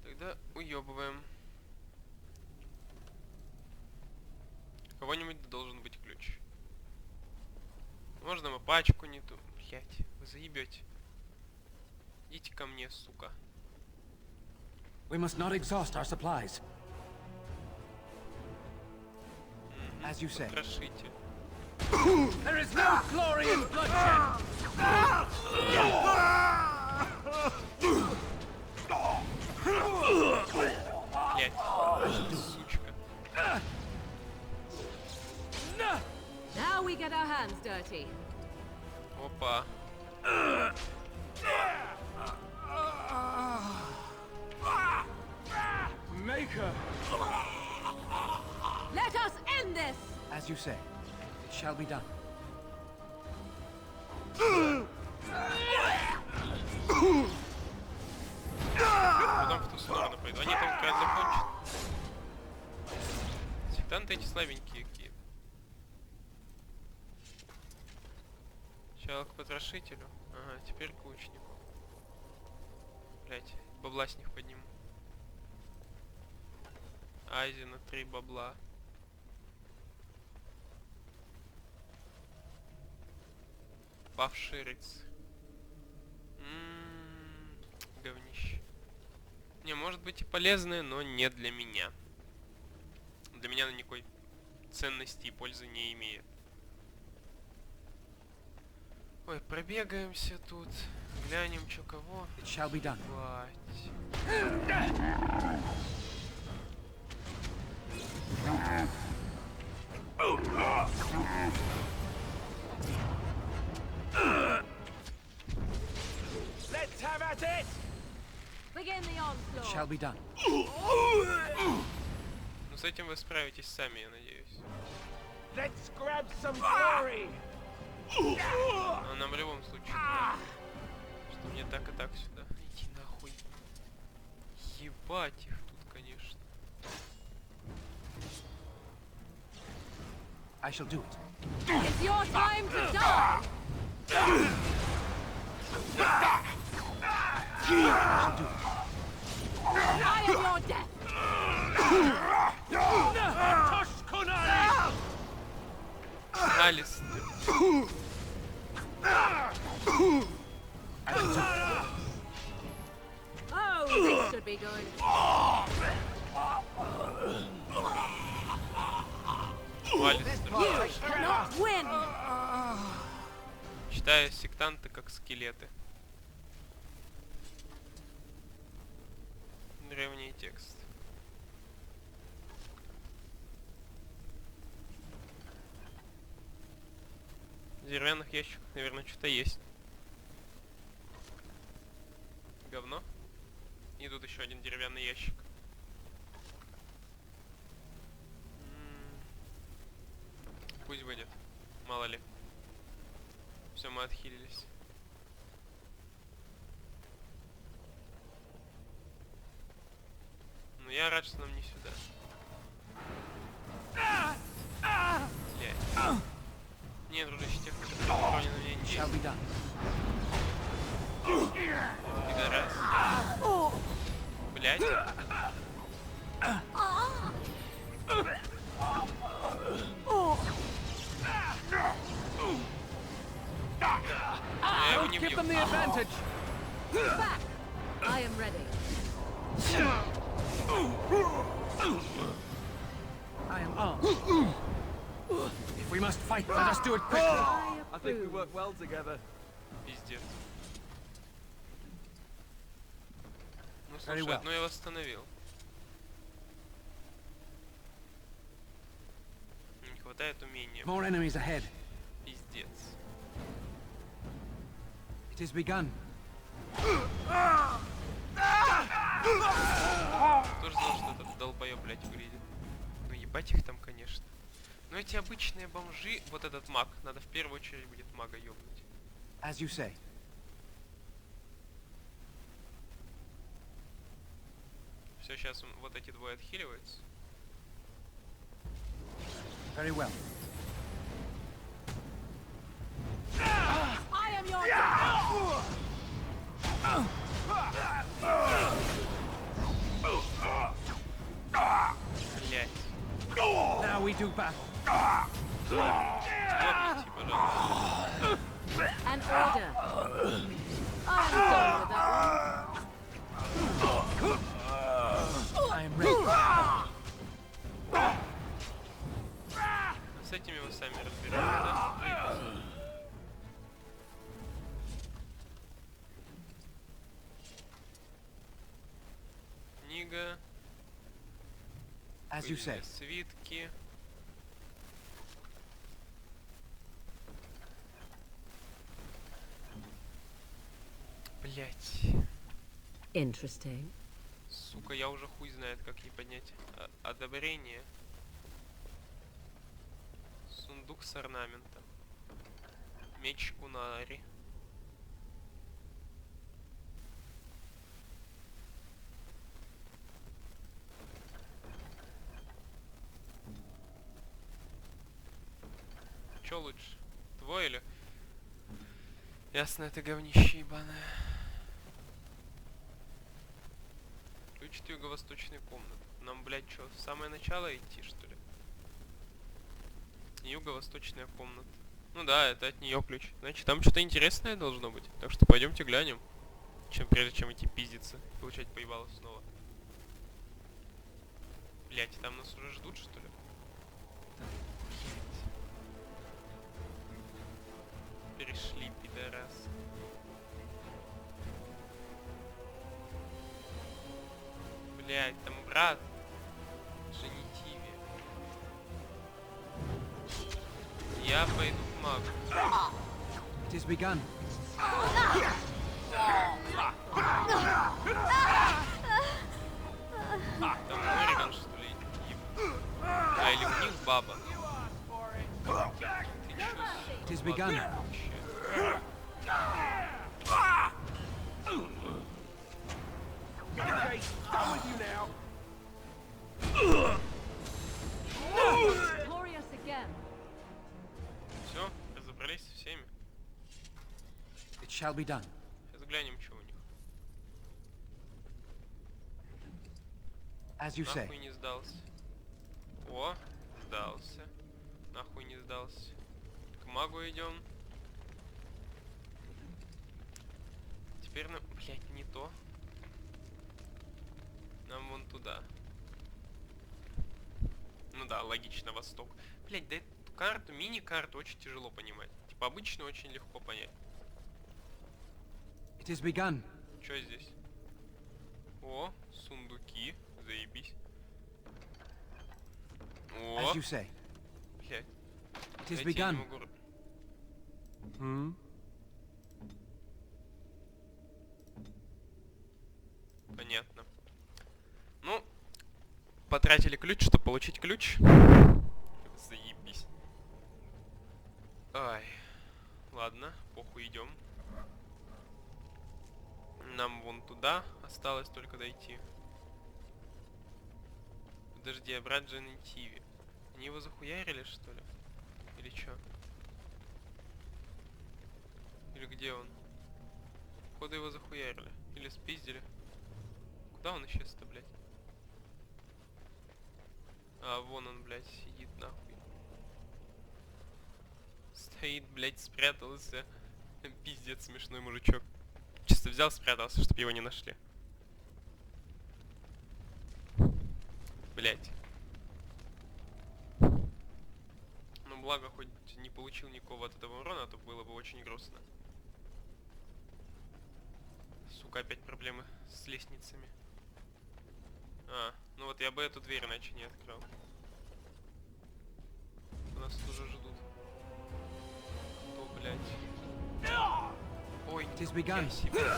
Тогда уебываем. У кого-нибудь должен быть ключ. Можно мы пачку не ту... Блять, вы заебете. Идите ко мне, сука. We must not exhaust our supplies. As you say. Потрошите. There is no glory in bloodshed! Блять, сучка. Now we get our hands dirty. Опа. Maker! Let us end this! As you say. It shall be done. Потом в ту сторону пойду. Они там как раз закончат. Сектанты эти слабенькие какие-то. Сначала к потрошителю. Ага, теперь к лучнику. Блять, бабла с них подниму. Айзена 3 бабла. Павший рыцарь. Говнище. Не, может быть и полезное, но не для меня. Для меня она никакой ценности и пользы не имеет. Ой, пробегаемся тут. Глянем, чё кого. Ебать. Let's have at it! Begin the onslaught. Shall be done. Ну с этим вы справитесь сами, я надеюсь. Let's grab some glory. Но нам в любом случае надо. Что мне так и так сюда. Иди нахуй. Ебать их тут, конечно. I shall do it. It's your time to die. I am your death. Алис. Oh, this should be good. You cannot win. Читаю сектанты как скелеты. Древний текст. В деревянных ящиках, наверное, что-то есть. Говно. И тут еще один деревянный ящик. Пусть будет. Мало ли. Все, мы отхилились. Ну я рад, что нам не сюда. Блядь. Нет, дружище, тех, кто брони на меня не есть. Пидорас. Блядь. Я его не бью. I am ready. I am armed. If we must fight, let us do it quickly. I think we work well together. Пиздец. Ну слушай, одно я восстановил. Не хватает умения. More enemies ahead. Пиздец. It has begun. Тоже знал, что этот долбоёб, блядь, выглядит. Ну ебать их там, конечно. Но эти обычные бомжи, вот этот маг, надо в первую очередь будет мага ёбнуть. As you say. Все, сейчас вот эти двое отхиливаются. Very well. I am your death. Блять. Now we do battle. Ёбните, пожалуйста. An order. I am done with that one. I am ready. С этими вы сами разбираетесь, да? Книга. As you say. Свитки. Блять. Interesting. Сука, я уже хуй знает, как не поднять одобрение. Сундук с орнаментом. Меч Кунари. Чё лучше? Твой или? Ясно, это говнище ебаное. Ключ от юго-восточной комнаты. Нам, блядь, чё, в самое начало идти, что ли? Юго-восточная комната. Ну да, это от нее ключ. Значит, там что-то интересное должно быть. Так что пойдемте глянем. Прежде чем идти пиздиться. Получать поебало снова. Блять, там нас уже ждут, что ли? Перешли, пидорас. Блять, там брат. Женитиве. Я пойду к магу. It is begun. Там Мориган, что ли? А, или у них баба. Ты чё? It is begun. Glorious again. Все, разобрались со всеми. It shall be done. Сейчас глянем, что у них. As you say. Нахуй не сдался. О, сдался. Нахуй не сдался. К магу идем. Теперь нам... Блять, не то. Нам вон туда. Ну да, логично, восток. Блять, да эту карту, мини-карту очень тяжело понимать. Типа обычно очень легко понять. It is begun. Что здесь? О, сундуки. Заебись. О. As you say. Блять. It is begun. Понятно. Ну, потратили ключ, чтобы получить ключ. Заебись. Ай. Ладно, похуй, идем. Нам вон туда осталось только дойти. Подожди, а брат Дженетиви. Они его захуярили, что ли? Или чё? Или где он? Походу его захуярили. Или спиздили. Куда он исчез-то, блядь? А, вон он, блядь, сидит нахуй. Стоит, блядь, спрятался. Пиздец, смешной мужичок. Чисто взял, спрятался, чтобы его не нашли. Блять. Ну благо, хоть не получил никакого от этого урона, а то было бы очень грустно. Сука, опять проблемы с лестницами. А, ну вот я бы эту дверь иначе не открыл. Нас тоже ждут. Кто, блять? Ой, нихуя себе.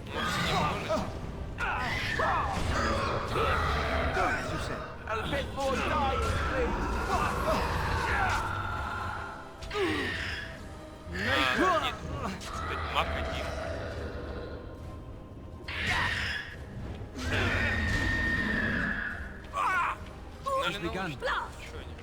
Может, не поможете? A bit more dying, Нет, кстати, маг один. Погнали на лучше. Чё они?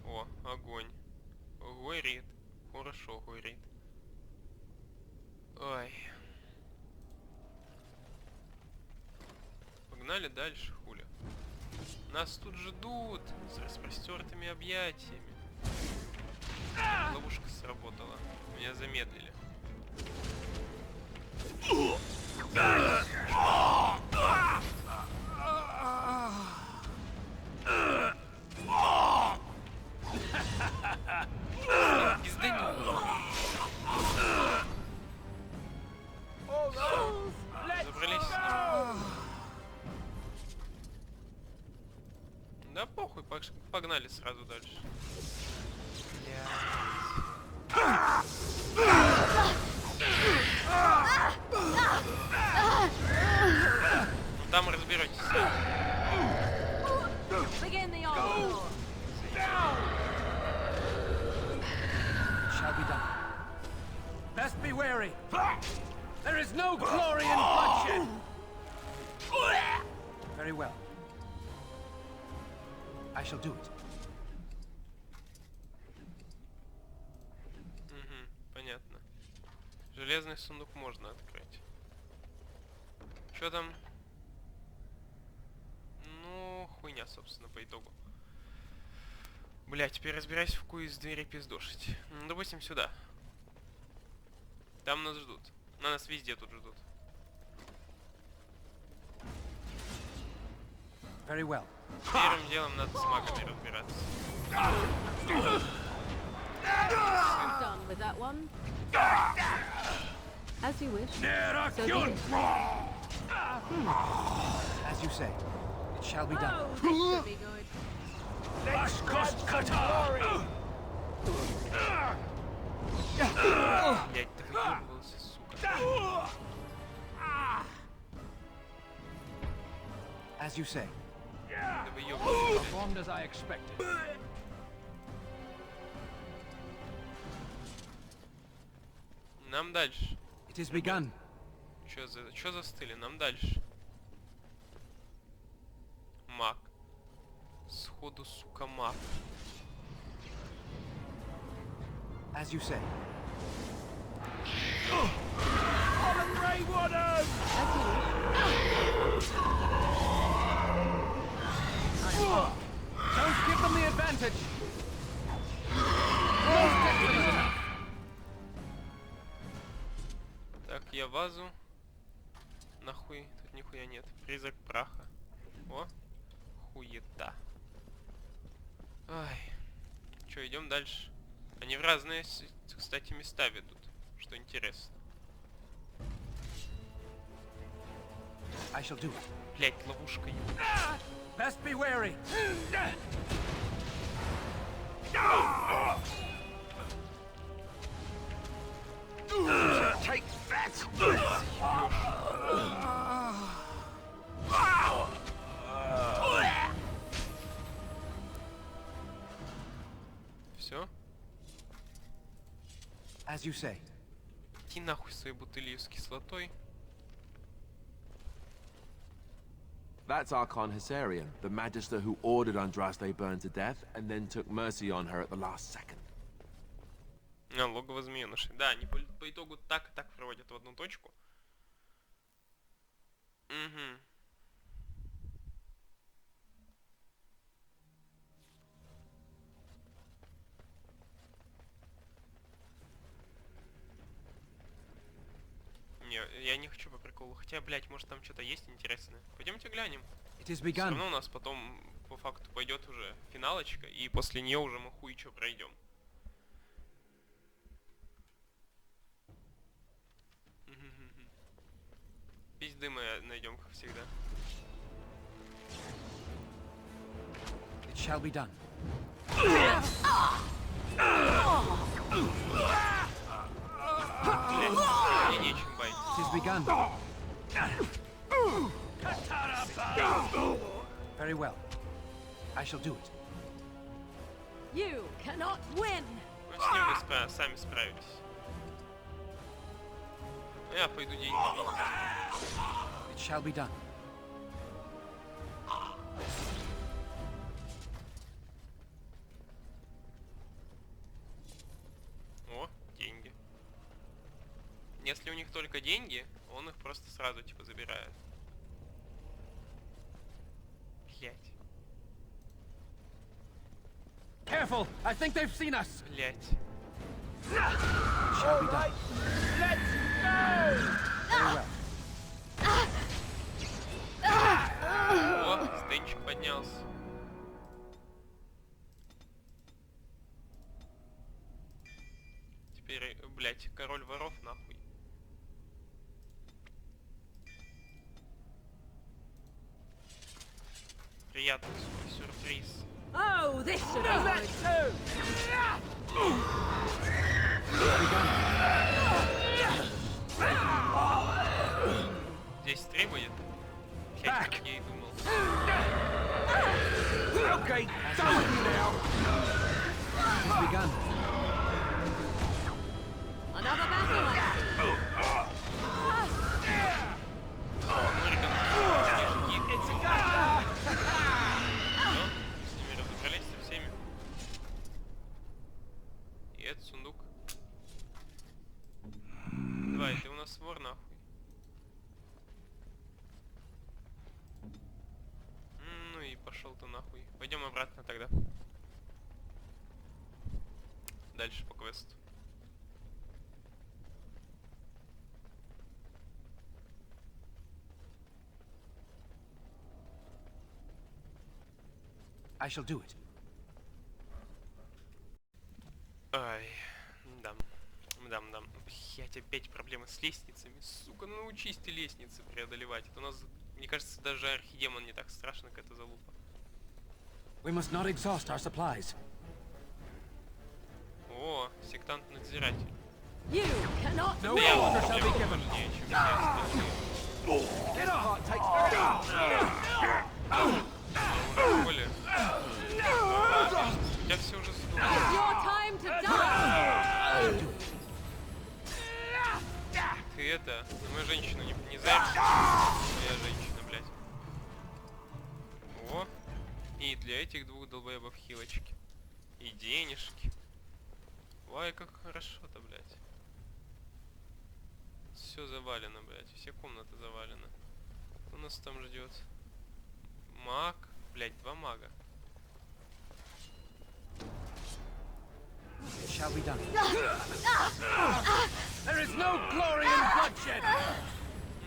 О, огонь. Горит. Хорошо горит. Ой. Погнали дальше, хуля. Нас тут ждут с распростертыми объятиями. Ловушка сработала. Меня замедлили. Забрались. Да похуй, погнали сразу дальше. Ну там разберетесь сами. Shall be done. Best be wary. There is no glory in bloodshed. Very well. I shall do it. Железный сундук можно открыть. Что там? Ну, хуйня, собственно, по итогу. Бля, теперь разбирайся, в какую из дверей пиздошить. Ну, допустим, сюда. Там нас ждут. На нас везде тут ждут. Very well. Первым делом надо с магами разбираться. Done with that one. As you wish. So be it. As you say, it shall be done. Oh, this should be good. Блять, ты выебывался, сука. As you say. Да выебывался. Performed as I expected. Нам дальше. It is begun. Чё застыли? Нам дальше. Маг. Сходу, сука, маг. As you say. Don't give them the advantage. Так, я вазу. Нахуй, тут нихуя нет. Призрак праха. О, хуета. Ай. Чё, идем дальше? Они в разные, кстати, места ведут, что интересно. I shall do it. Блять, ловушка. Best be wary. Take that! Все? As you say. Иди нахуй своей бутылью с кислотой. That's Archon Hysarian, the Magister who ordered Andraste burned to death and then took mercy on her at the last second. А, логово змеёнышей. Да, они по итогу так и так проводят в одну точку. Угу. Не, я не хочу по приколу. Хотя, блядь, может там что-то есть интересное. Пойдемте глянем. Все равно у нас потом по факту пойдет уже финалочка, и после нее уже мы хуй чё пройдем. Пизды мы найдем, как всегда. It shall be done. Мне нечем байтить. It is begun. Very well. I shall do it. You cannot win. Ну, с ним вы сами справитесь. Я пойду деньги. It shall be done. О, деньги. Если у них только деньги, он их просто сразу типа забирает. Блять. Careful! I think they've seen us. Блять. Shall be done. Let's Very well. О, стенчик поднялся. Теперь, блять, король воров нахуй. Приятный сюрприз. Oh, this should be good. Здесь 3 будет? Блять, как я и думал. Okay, done with you now. It's begun. Another battle. It's a guy. С ними разобрались со всеми. И этот сундук. нахуй. Ну и пошел ты нахуй. Пойдем обратно тогда. Дальше по квесту. I shall do it. Ай, да. Блять, опять проблемы с лестницами. Сука, ну научись ты лестницы преодолевать. Это у нас, мне кажется, даже архидемон не так страшно, как это залупа. We must not exhaust our supplies. О, сектант-надзиратель. You cannot No Да, order shall be проблема given. важнее, чем все остальные. Get off! Коля. Я все уже сдул. Your time to die. Ты это, за мою женщину не зайдешь? Моя женщина, блядь. О, и для этих двух долбоебов хилочки. И денежки. Ой, как хорошо-то, блядь. Все завалено, блядь. Все комнаты завалены. Кто нас там ждет? Маг. Блядь, 2 мага. It shall be done. There is no glory in bloodshed.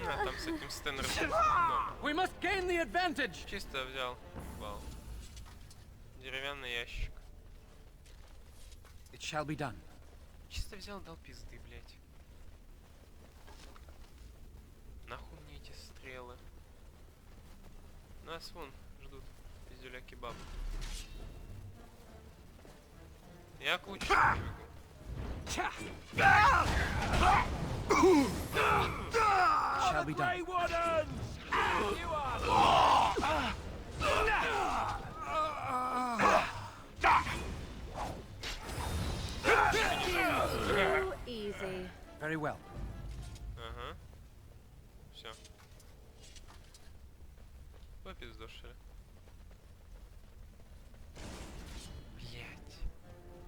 А, там с этим Стэнером. We must gain the advantage. Чисто взял. Вау. Деревянный ящик. It shall be done. Чисто взял, дал пизды, блядь. Нахуй мне эти стрелы. Нас вон ждут пиздюля-кебаб. Я к лучу бегу. Shall be done. Too easy. Very well. Ага. Все. Попиздошили. Блять.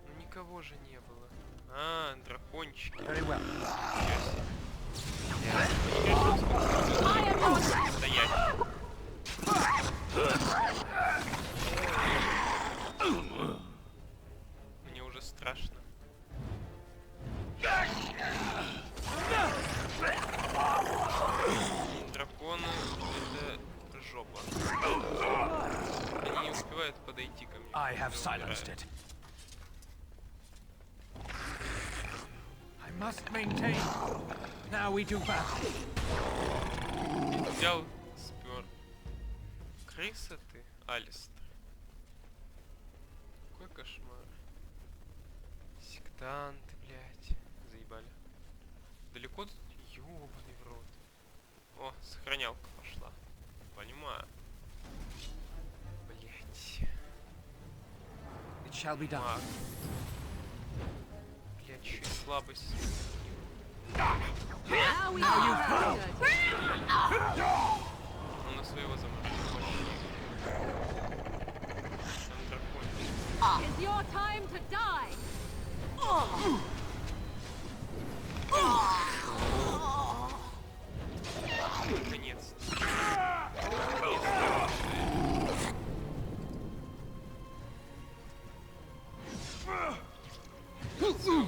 Ну никого же не было. А, дракончики. Very well. Стоять. Мне уже страшно. Драконы — это жопа. Они не успевают подойти ко мне. I have silenced it. I must maintain. Now we do battle. Взял, спер. Крыса ты, Алистер. Какой кошмар. Сектанты, блядь. Заебали. Далеко тут? Ёбаный в рот. О, сохранялка пошла. Понимаю. Блять. It shall be done. Маг. Блять, чуть слабость. Now we are dirty. Он на своего заморозил. Там дракон. It's your time to die. Наконец-то.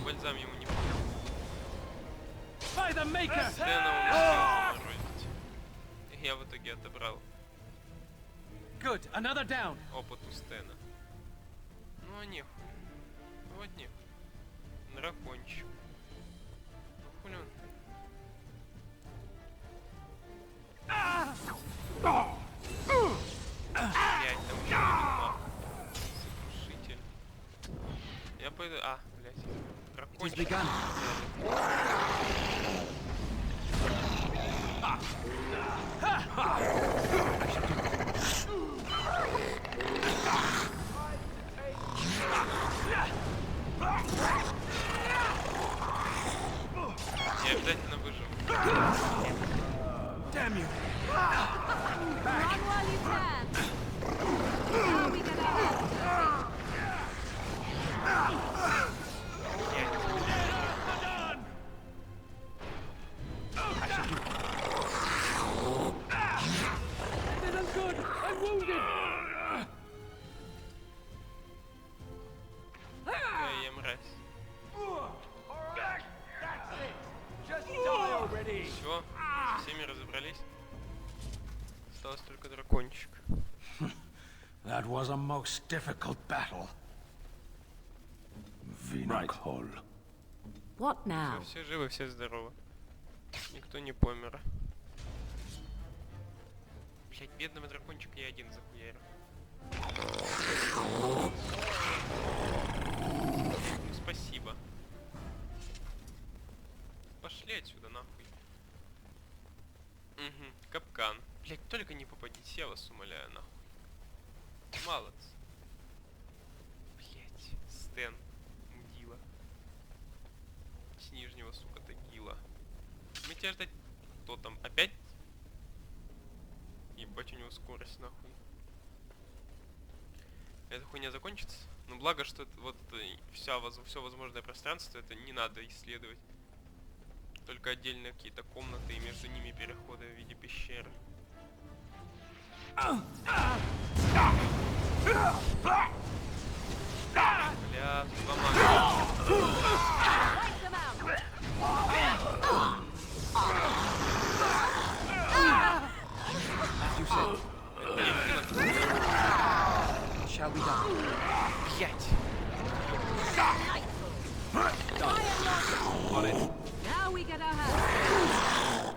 Бальзам ему не помог. By the maker. Стэна он успел заморозить. Я в итоге отобрал Good. Another down. опыт у Стэна. Ну а нехуй. Вот нехуй. Дракончик. Ну хули он? Блять, там еще один маг. Сокрушитель. Я пойду... А, блять. Дракончик. Я обязательно выживу. Damn you. Run while you can. Now we get our hands dirty. I shall Все, со всеми разобрались. Осталось только дракончик. That was a most difficult battle. Vinacol. What now? Все живы, все здоровы. Никто не помер. Блять, бедного дракончика я один захуярил. Ну, спасибо. Пошли отсюда, нахуй. Угу, капкан. Блять, только не попадите, я вас умоляю, нахуй. Молодцы. Блять, Стэн, мудила. С нижнего, сука, тагила. Мы тебя ждать... Кто там? Опять? Ебать, у него скорость, нахуй. Эта хуйня закончится? Ну, благо, что это, вот все возможное пространство, это не надо исследовать. Только отдельные какие-то комнаты и между ними переходы в виде пещеры. Бля, Shall we done? Блять. On it. Now we get our hands.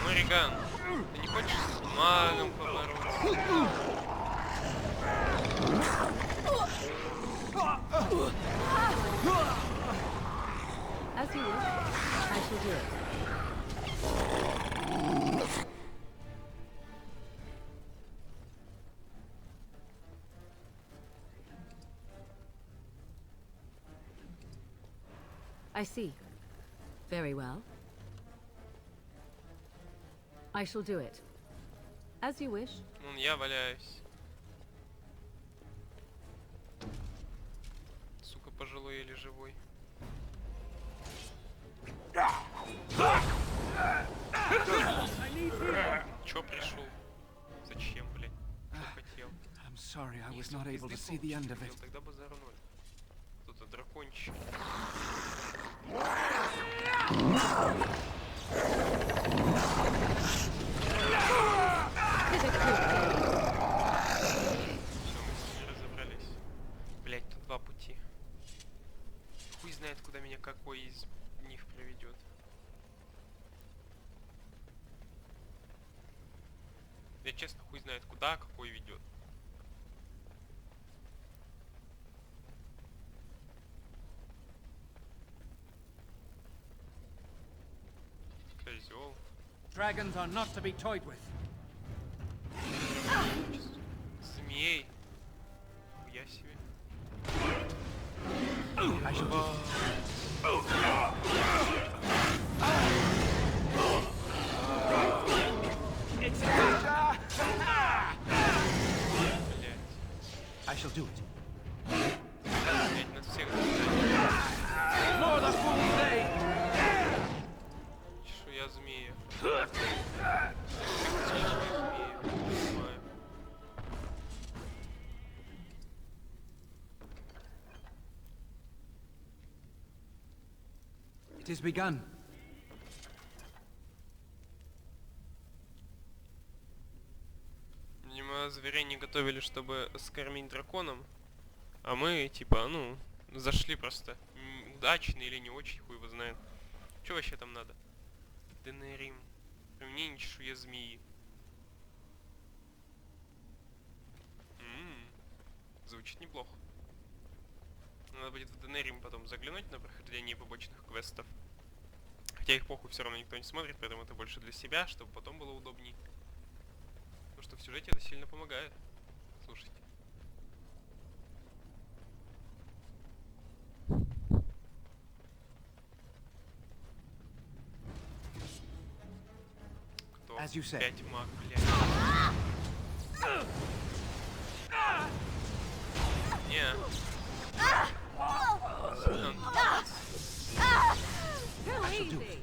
Мориган, ты не хочешь с магом побороться? As you wish, I shall do it. I see. Very well. I shall do it. As you wish. Вон я валяюсь. Сука, пожилой или живой. Чё пришел? Зачем, блядь? Что хотел? I'm sorry, I was not able to see the end of it. Тогда базару ноль. Тут дракончик. Все, мы с ними разобрались. Блять, тут два пути. Хуй знает, куда меня какой из них приведет. Я честно хуй знает, куда какой ведет. Козел. Dragons are not to be toyed with. Змей. Хуя себе. I shall do it. Блять, нас всех что я змея? It is begun. Видимо, зверей не готовили, чтобы скормить драконом. А мы, типа, ну, зашли просто. Удачно или не очень, хуй его знает. Что вообще там надо? Денерим. Применение чешуя змеи. Звучит неплохо. Надо будет в Денерим потом заглянуть на прохождение побочных квестов. Хотя их похуй все равно никто не смотрит, поэтому это больше для себя, чтобы потом было удобней. Потому что в сюжете это сильно помогает. Слушайте. Кто? As you say. 5 маг, блядь. Не. Too easy.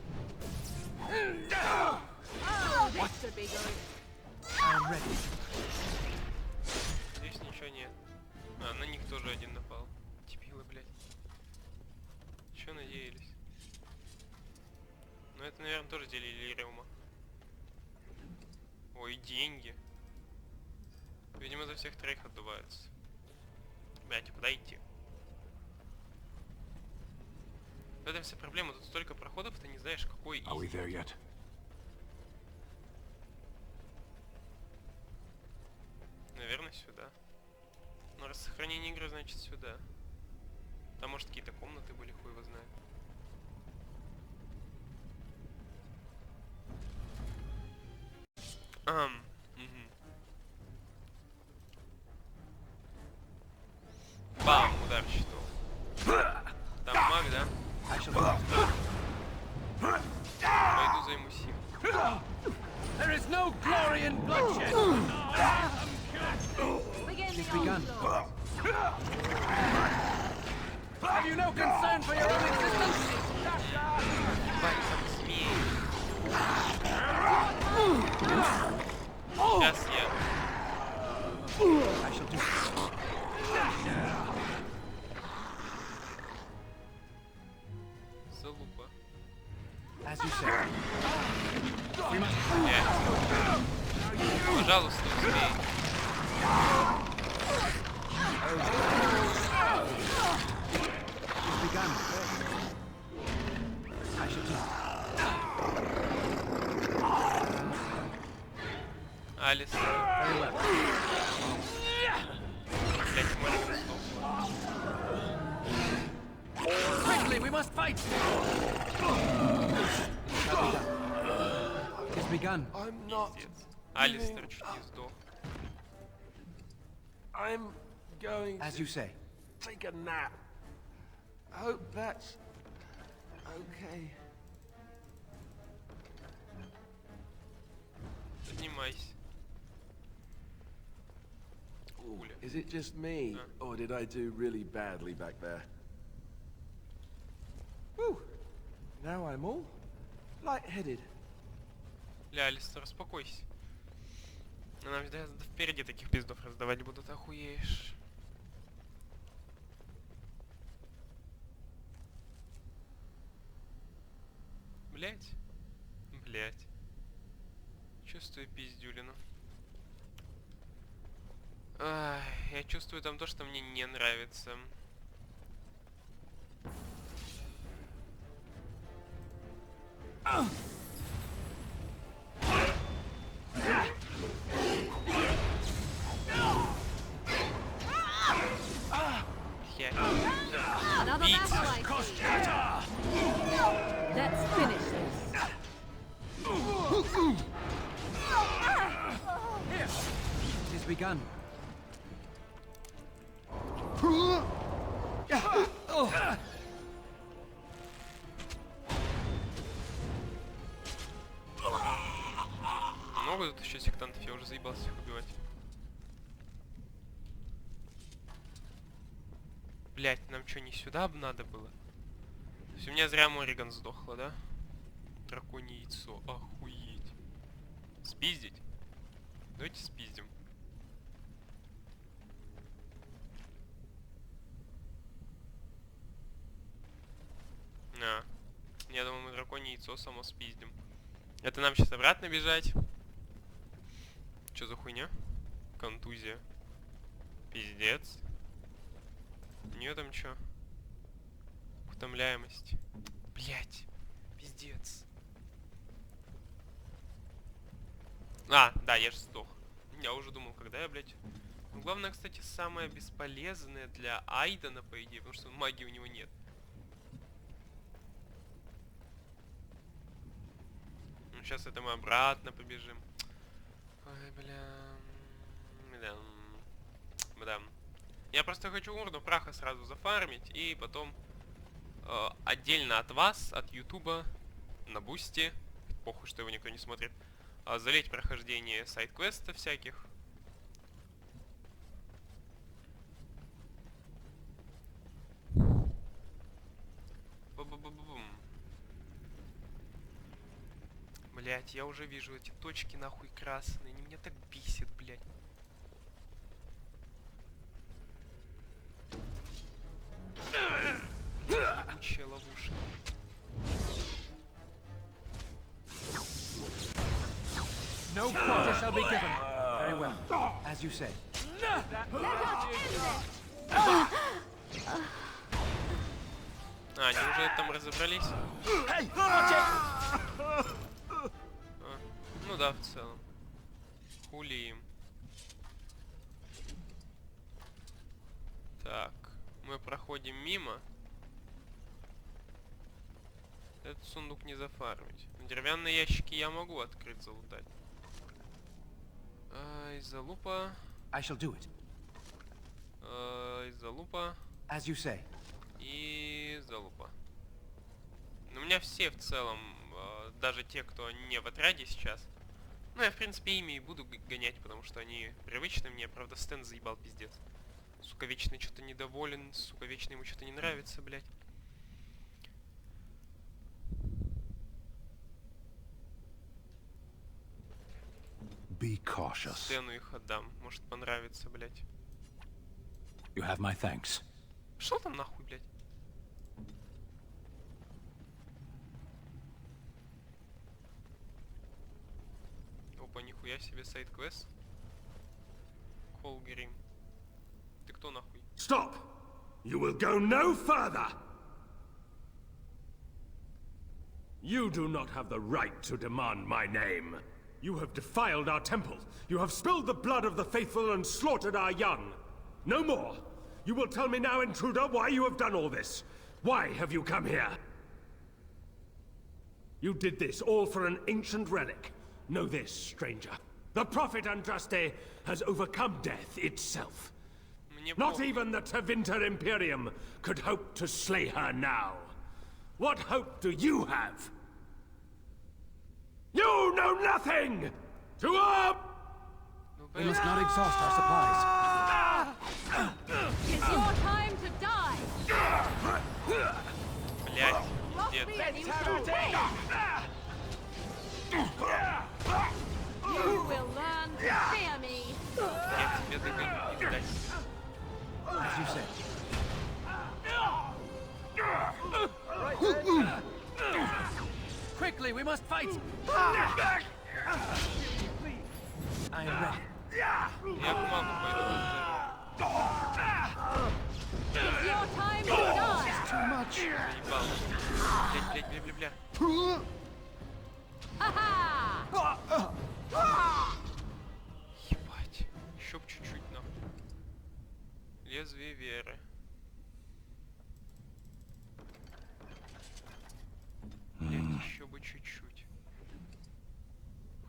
Oh, this should be good. I'm ready. Здесь ничего нет. А, на них тоже один напал. Дебилы, блядь. Чё надеялись? Но это Это, наверное, тоже делириума. Ой, деньги. Видимо, за всех троих отдуваются. Блять, куда идти? В этом вся проблема. Тут столько проходов, ты не знаешь, какой из. Наверное, сюда. Но раз сохранение игры, значит сюда. Там, может, какие-то комнаты были, хуй его знает. Бам! Удар щитом. Там маг, да? Пойду займусь им. There is no glory in bloodshed. It's begun. Have you no concern for your own existence? Сейчас я. I shall do. Залупа. As you say. Пожалуйста, успей. It's begun. I shall do. Алис. Very well. Блять, маленький стол. Quickly, we must fight. It's begun. I'm not. Алистер чуть не сдох. I'm going As to you say. take a nap. Hope that's okay. Поднимайся. Is it just me, or did I do really badly back there? Woo! Now I'm all lightheaded. Ля, Алистер, успокойся. Нам впереди таких пиздов раздавать будут, охуеешь. Блять. Блять. Чувствую пиздюлину. Ай, я чувствую там то, что мне не нравится. Another battle, I see. Let's finish this. It is begun. Много тут еще сектантов, я уже заебался их убивать. Блять, нам что, не сюда бы надо было? То есть у меня зря Морриган сдохла, да? Драконье яйцо, охуеть. Спиздить? Давайте спиздим. На. Я думаю, мы драконье яйцо само спиздим. Это нам сейчас обратно бежать. Что за хуйня? Контузия. Пиздец. У нее там что? Утомляемость. Блять. Пиздец. А, да, я же сдох. Я уже думал, когда я, блять. Ну, главное, кстати, самое бесполезное для Айдена, по идее, потому что магии у него нет. Ну, сейчас это мы обратно побежим. Ой, бля. Бля. Я просто хочу урну праха сразу зафармить и потом отдельно от вас, от Ютуба, на Бусти, похуй, что его никто не смотрит, залить прохождение сайд-квестов всяких. Бу-бу-бу-бум. Блять, я уже вижу эти точки нахуй красные, они меня так бесят, блять. Ебучая ловушка. No quarter shall be given. Very well. As you say. А, они уже там разобрались? Ну да, в целом. Хули им. Так, мы проходим мимо. Этот сундук не зафармить. Деревянные ящики я могу открыть, залутать. Залупа. I shall do it. Залупа. As you say. И залупа. Но у меня все в целом, даже те, кто не в отряде сейчас. Ну, я, в принципе, ими и буду гонять, потому что они привычны мне. Правда, Стэн заебал пиздец. Сука, вечно что-то недоволен. Сука, вечно ему что-то не нравится, блядь. Be cautious. Стэну их отдам. Может понравится, блядь. You have my thanks. Шел там нахуй, блядь. Опа, нихуя себе сайд-квест. Колгрим. Ты кто нахуй? Stop! You will go no further! You do not have the right to demand my name. You have defiled our temple. You have spilled the blood of the faithful and slaughtered our young. No more! You will tell me now, intruder, why you have done all this. Why have you come here? You did this all for an ancient relic. Know this, stranger. The prophet Andraste has overcome death itself. Not even the Tevinter Imperium could hope to slay her now. What hope do you have? You know nothing! To up! We must not exhaust our supplies. It's your time to die! Блядь, Lost дед. me and you shall pay! You will learn to fear me! Я тебе догоню, пиздать. As you say. Quickly, we must fight! I am ready. Я помогу, пойду. It's your time to die! Too much. Заебал. Бля. Ебать. Еще б чуть-чуть, нахуй. Лезвие веры. Блять, еще бы чуть-чуть.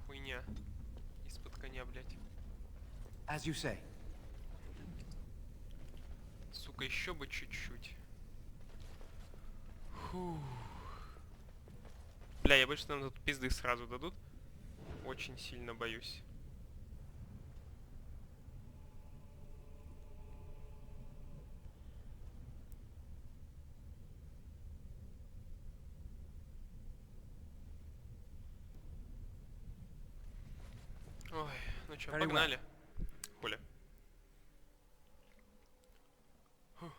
Хуйня. Из-под коня, блять. As you say. Сука, еще бы чуть-чуть. Фух. Бля, я боюсь, что нам тут пизды сразу дадут. Очень сильно боюсь. Ой, ну чё, погнали. Хули. Ух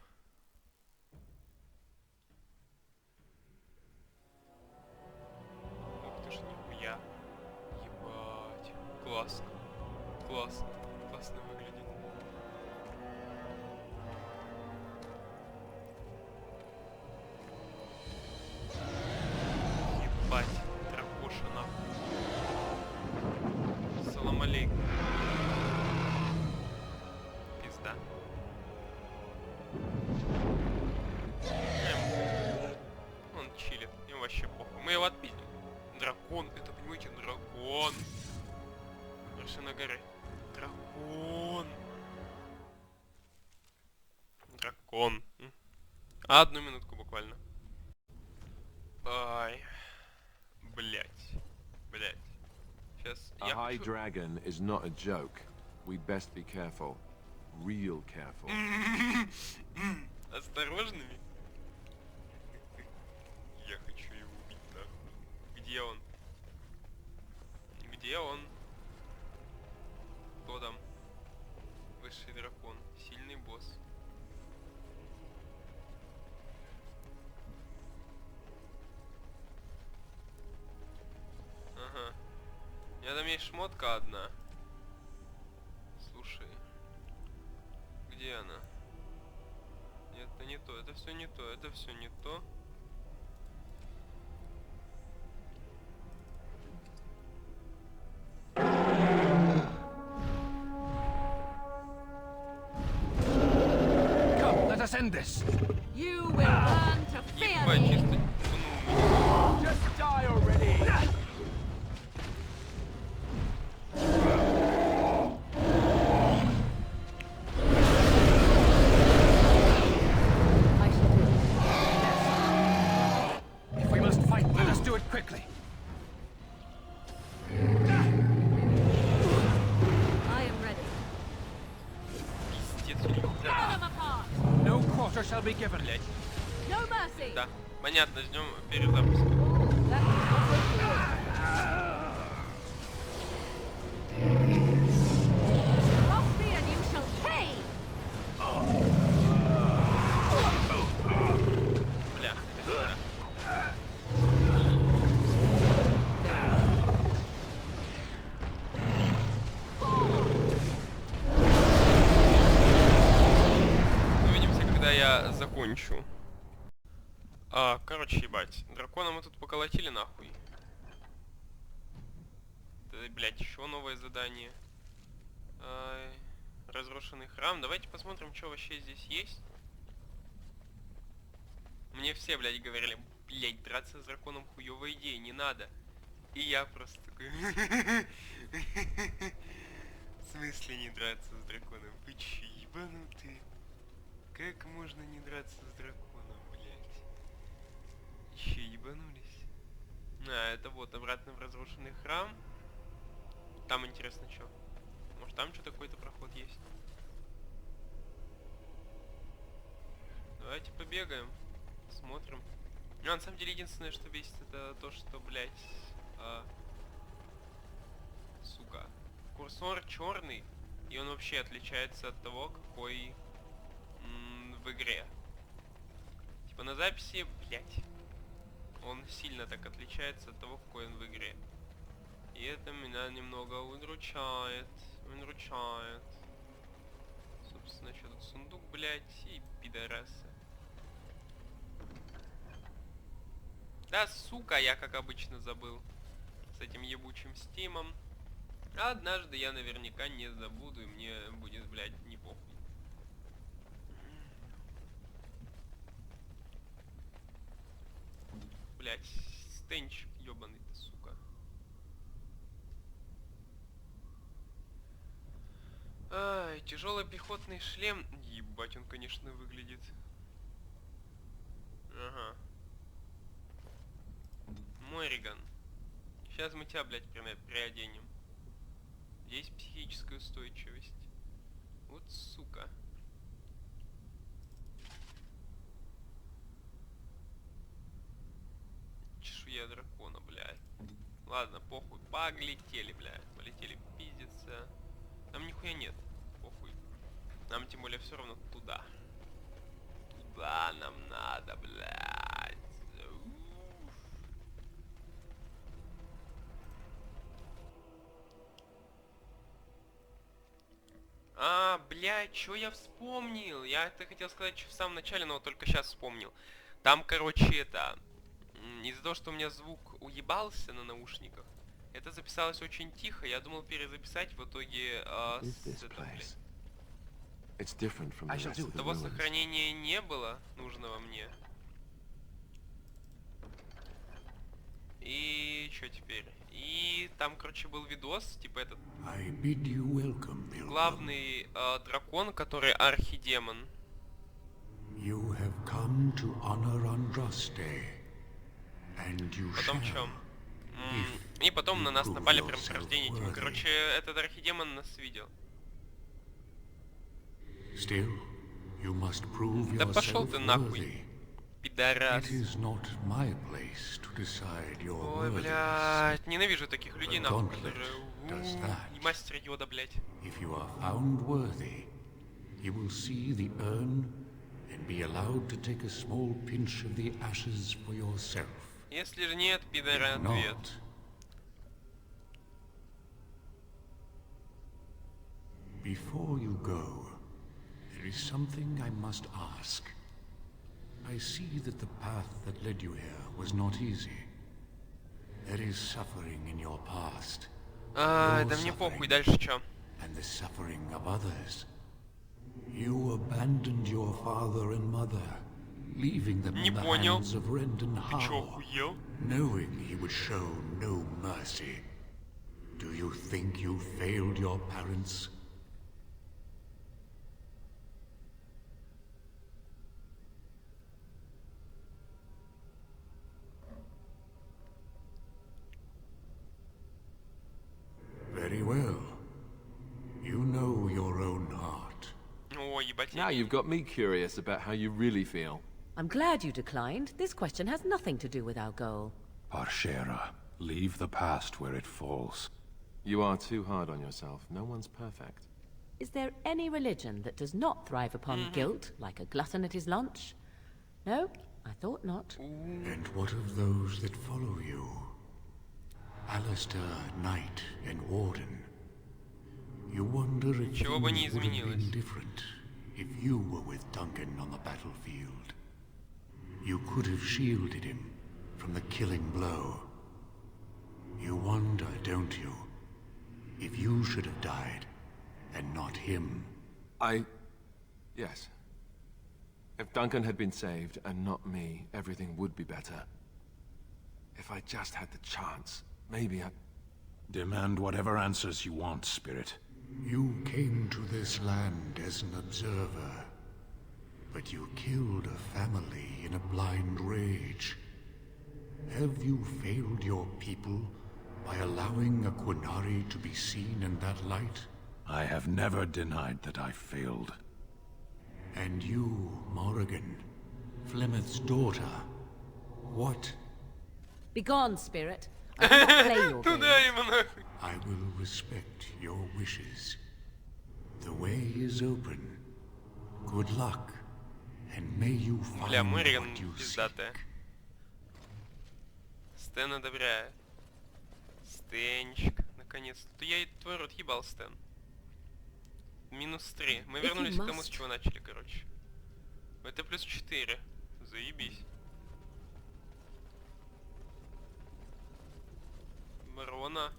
ты ж, нихуя. Ебать. Классно. Классно. Классно выглядит. Ебать. Дракоша нахуй. Салам алейкум. Пизда. Он чилит. Ему вообще похуй. Мы его отпиздим. Дракон. Это, понимаете, дракон. Вершина горы. Дракон. Дракон. Одну минутку буквально. Ай. Блять. Сейчас A я high хочу... dragon is not a joke. We'd best be careful. Real careful. Осторожными. Я хочу его убить, нахуй. Где он? Где он? Кто там? Высший дракон. Сильный босс. Ага. Я там есть шмотка одна. Слушай. Где она? Нет, это не то, это все не то, это все не то. Come, let us end this. You will learn to fear me. Just die already. If we must fight, let us do it quickly. I am ready. Tear them apart. No quarter shall be given. No mercy. Да, понятно, ждем перезапуска. Cross me and you shall pay. Бля, увидимся, когда я закончу. Короче, ебать. Дракона мы тут поколотили нахуй. Да, блядь, еще новое задание. Разрушенный храм. Давайте посмотрим, что вообще здесь есть. Мне все, блядь, говорили, блядь, драться с драконом хуёвая идея, не надо. И я просто такой... В смысле не драться с драконом? Вы че, ебанутые? Как можно не драться с драконом, блядь? Че, ебанулись? Это вот, обратно в разрушенный храм. Там интересно, что? Может, там что-то какой-то проход есть? Давайте побегаем. Смотрим. На самом деле, единственное, что бесит, это то, что, блядь... сука. Курсор черный, и он вообще отличается от того, какой в игре. Типа на записи, блядь, он сильно так отличается от того, какой он в игре. И это меня немного удручает. Собственно, что тут сундук, блядь, и пидорасы. Да, сука, я как обычно забыл. С этим ебучим стимом. А однажды я наверняка не забуду, и мне будет, блядь, не похуй. Блядь, стенчик ебаный ты, сука. Ай, тяжелый пехотный шлем. Ебать, он, конечно, выглядит. Ага. Морриган. Сейчас мы тебя, блядь, приоденем. Есть психическая устойчивость. Вот сука. Чешуя дракона, блядь. Ладно, похуй. Поглетели, блядь. Полетели пиздиться. Там нихуя нет. Похуй. Нам тем более все равно туда. Туда нам надо, блядь. Блядь, чё я вспомнил? Я это хотел сказать в самом начале, но вот только сейчас вспомнил. Там, короче, это... Из-за того, что у меня звук уебался на наушниках, это записалось очень тихо. Я думал перезаписать, в итоге... Того сохранения не было нужного мне. И что теперь? И там, короче, был видос, типа этот главный дракон, который архидемон. Потом чё? И потом на нас напали прям прохождение. Типа, короче, этот архидемон нас видел. Да пошел ты нахуй, пидорас. Ой, блядь, ненавижу таких людей, нахуй, которые... И мастер Йода, блядь. Если же нет, пидора, ответ. Before you go, there is something I must ask. I see that the path that led you here was not easy. There is suffering in your past. Да мне похуй, дальше чё? And the suffering of others. You abandoned your father and mother, leaving them in the hands of Rendon Howe, knowing he would show no mercy. Do you think you failed your parents? Very well. You know your own heart. Now you've got me curious about how you really feel. I'm glad you declined. This question has nothing to do with our goal. Parshera, leave the past where it falls. You are too hard on yourself. No one's perfect. Is there any religion that does not thrive upon guilt, like a glutton at his lunch? No, I thought not. And what of those that follow you? Alistair, Knight, and Warden. You wonder if things would have been different if you were with Duncan on the battlefield. You could have shielded him from the killing blow. You wonder, don't you, if you should have died and not him? Yes. If Duncan had been saved and not me, everything would be better. If I just had the chance, maybe I... Demand whatever answers you want, Spirit. You came to this land as an observer, but you killed a family in a blind rage. Have you failed your people by allowing a Qunari to be seen in that light? I have never denied that I failed. And you, Morrigan, Flemeth's daughter, what? Begone, spirit. I do not play your game. I will respect your wishes. The way is open. Good luck, and may you find what you seek. Стэн одобряет. Стэнчик, наконец-то. Я твой рот ебал, Стэн. -3. Мы вернулись к тому, с чего начали, короче. Это +4. Заебись. Барона.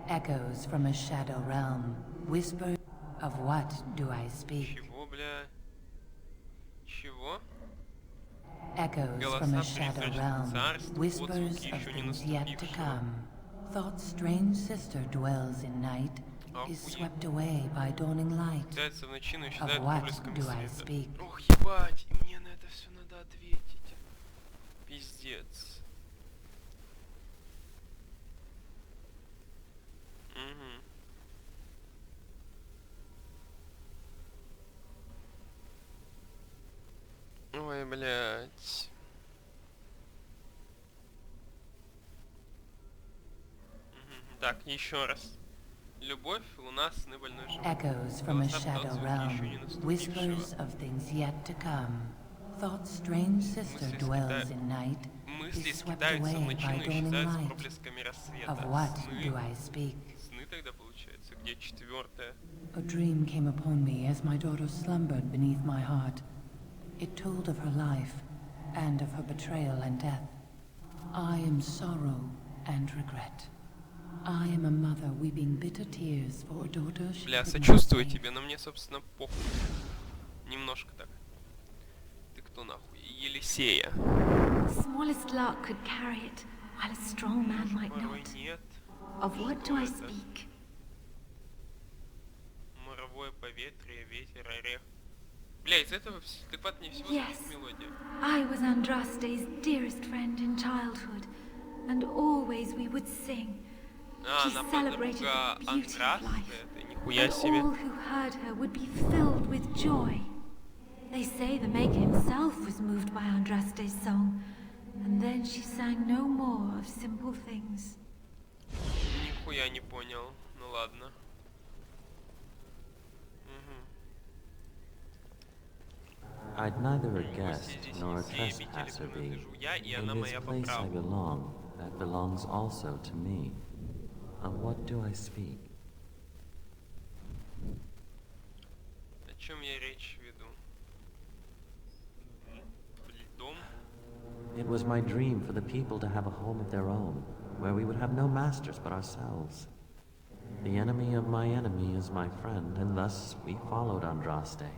Echoes from a shadow realm. Whisper of what do I speak? Чего, бля? Чего? Echoes from a shadow realm. Whispers of things yet to come. Thought's strange sister dwells in night. Is swept away by dawning light. Of what do I speak? Ох, ебать, мне на это все надо ответить. Пиздец. Ой, блядь. Так, еще раз. Любовь, луна, сны больной живот. Echoes from a shadow realm. Whispers of things yet to come. Thought's strange sister dwells in night. Is swept away by dawning light. Of what do I speak? Сны тогда получается, где 4-е? A dream came upon me as my daughter slumbered beneath my heart. It told of her life, and of her betrayal and death. I am sorrow and regret. I am a mother weeping bitter tears for a daughter she Бля, could not сочувствую save. тебе, но мне, собственно, похуй. Немножко так. Ты кто нахуй? Елисея. Smallest lark could carry it, while a strong man might not. Нет. Of what do I speak? Моровое поветрие, ветер, орех. Бля, из этого адекватнее всего Yes. мелодия. I was Andraste's dearest friend in childhood, and always we would sing. She она celebrated подруга the beauty of life, Андрасте, это нихуя and себе. all who heard her would be filled with joy. They say the maker himself was moved by Andraste's song, and then she sang no more of simple things. Нихуя не понял. Ну ладно. I'd neither a guest nor a trespasser be. In this place I belong, that belongs also to me. Of what do I speak? чем я речь веду? Дом? It was my dream for the people to have a home of their own, where we would have no masters but ourselves. The enemy of my enemy is my friend, and thus we followed Andraste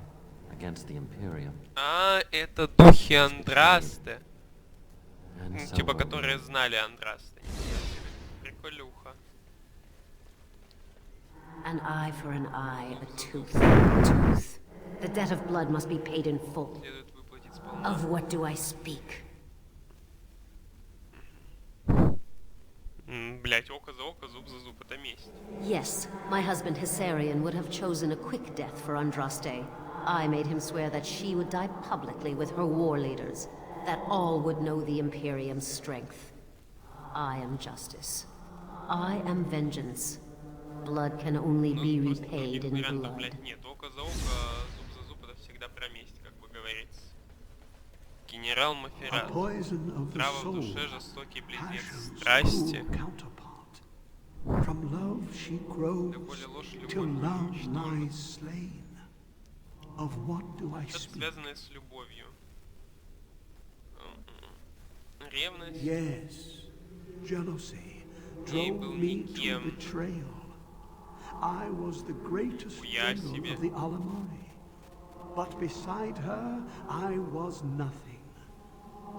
against the Imperium. А, это духи Андрасте. Типа, которые знали Андрасте. Приколюха. An eye for an eye, a tooth for a tooth. The debt of blood must be paid in full. Of what do I speak? Блять, око за око, зуб за зуб, это месть. Yes, my husband Hissarion would have chosen a quick death for Andraste. I made him swear that she would die publicly with her war leaders, that all would know the Imperium's strength. I am justice. I am vengeance. Blood can only be repaid in blood. Нет, око за око, зуб за зуб, это всегда про месть, как бы говорится. Генерал Маферат. Право в душе, жестокий близнец страсти. From love she grows, till love lies slain. Of what do I Что-то speak? связанное с любовью. Ревность. Yes, jealousy drove me to betrayal. I was the greatest general of the Alamoi, but beside her I was nothing.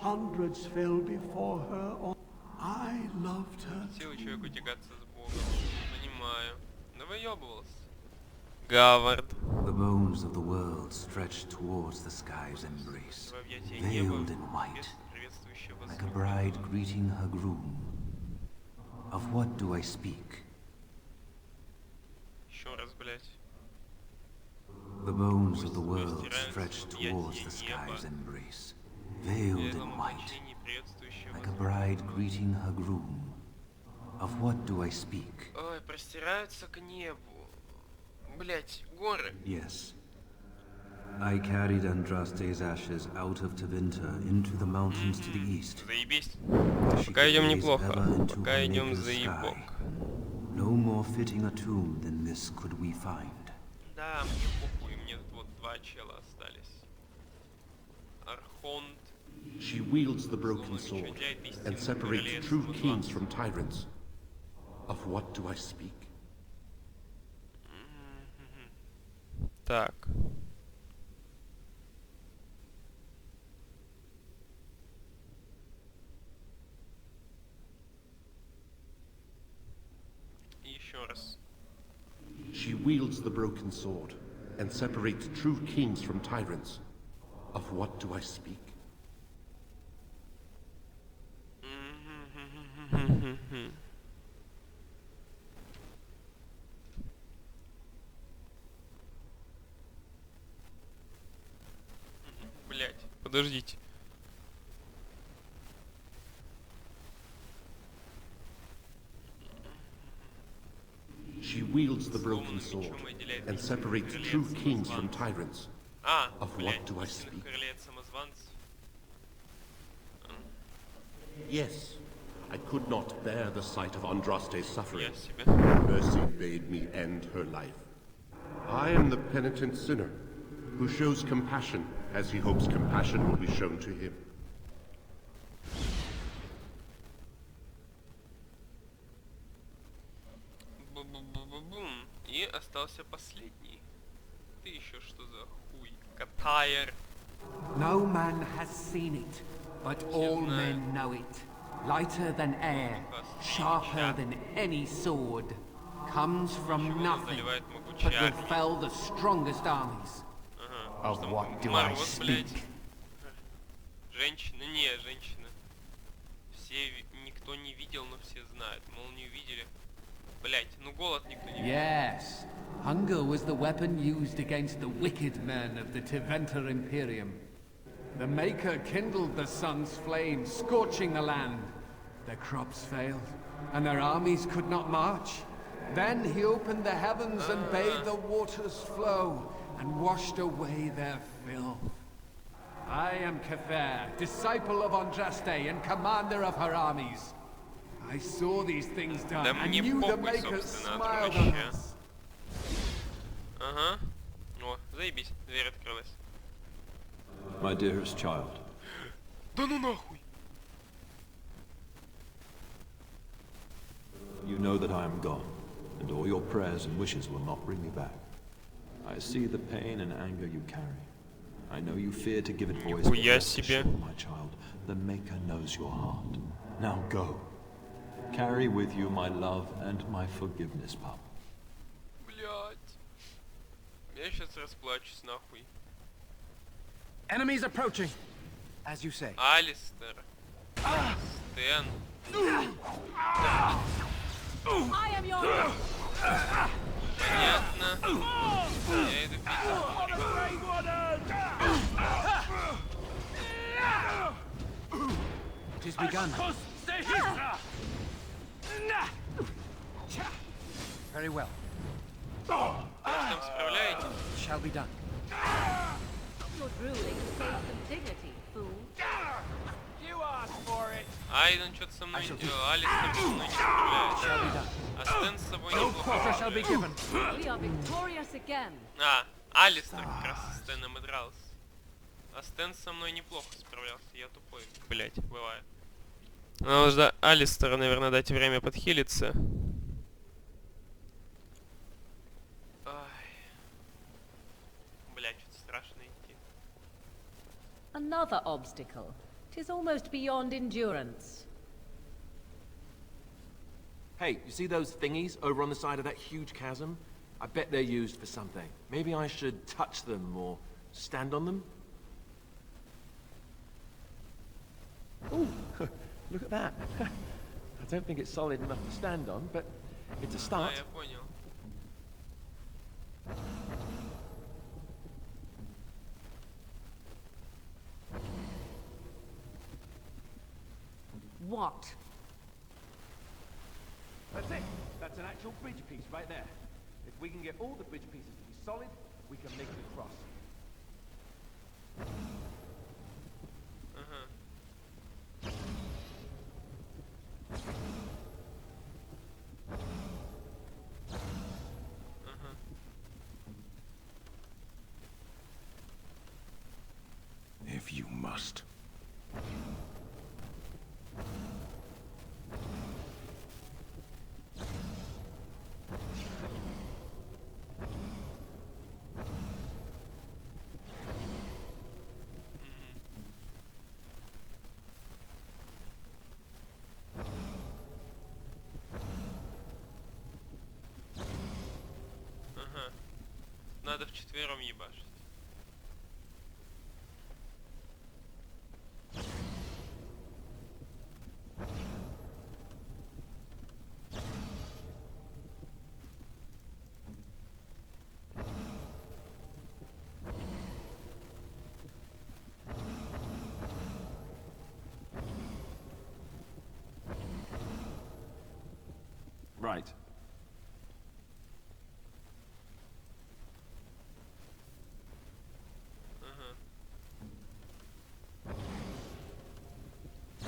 Hundreds fell before her. I loved her. Хотел человеку тягаться с Богом. Понимаю. Да выебывался. Гавард. The bones of the world stretched towards the sky's embrace, veiled in white, like a bride greeting her groom. Of what do I speak? Еще раз, блять. The bones of the world stretched towards the sky's embrace, veiled in white, like a bride greeting her groom. Of what do I speak? Ой, простираются к небу. Блять, горы. Yes. I carried Andraste's ashes out of Tevinter into the mountains to the east. Заебись. Пока идем неплохо. Пока идем заебок. No more fitting a tomb than this could we find. Да, мне похуй, мне тут вот два чела остались. Архонт. She wields the broken sword and separates true kings from tyrants. Of what do I speak? Так. Еще раз. She wields the broken sword and separates true kings from tyrants. Of what do I speak? Блять, подождите. She wields the broken sword and separates true kings from tyrants. Of what do I speak? Yes, I could not bear the sight of Andraste's suffering. Mercy bade me end her life. I am the penitent sinner who shows compassion as he hopes compassion will be shown to him. Бум. И остался последний. Ты еще что за хуй? Катайр. No man has seen it, but all men know it. Lighter than air, sharper than any sword. Comes from nothing, but will fell the strongest armies. Of what do I speak? Женщина, не, женщина. Все, никто не видел, но все знают. Молнию видели. Блять, ну голод никто не видел. Yes, hunger was the weapon used against the wicked men of the Tevinter Imperium. The Maker kindled the sun's flame, scorching the land. Their crops failed, and their armies could not march. Then he opened the heavens and bade the waters flow, and washed away their filth. I am Kefir, disciple of Andraste and commander of her armies. I saw these things done, and knew the Maker smiled on us. Ага. О, Заебись, дверь открылась. My dearest child. Да ну нахуй! You know that I am gone, and all your prayers and wishes will not bring me back. I see the pain and anger you carry. I know you fear to give it voice, but rest assured, my child, the Maker knows your heart. Now go. Carry with you my love and my forgiveness, pup. Блять. Я сейчас расплачусь нахуй. Enemies approaching, as you say. Алистер. Стэн. I am your... Понятно. Я иду It is begun. Very well. Там справляетесь? Shall be done. Your drooling saves some dignity, fool. You asked for it. Айден что-то со мной... Алистер со мной не справляется. А Стэн с собой неплохо справляется. We are victorious again. Алистер как раз со Стэном и дрался. А Стэн со мной неплохо справлялся. Я тупой. Блять, бывает. Надо же Алистера, наверное, дать время подхилиться. Блять, что-то страшно идти. Another obstacle. 'Tis almost beyond endurance. Hey, you see those thingies over on the side of that huge chasm? I bet they're used for something. Maybe I should touch them or stand on them? Ooh, look at that. I don't think it's solid enough to stand on, but it's a start. Я понял. What? That's it. That's an actual bridge piece right there. If we can get all the bridge pieces to be solid, we can make it across. If you must. Надо вчетвером ебашить. Right.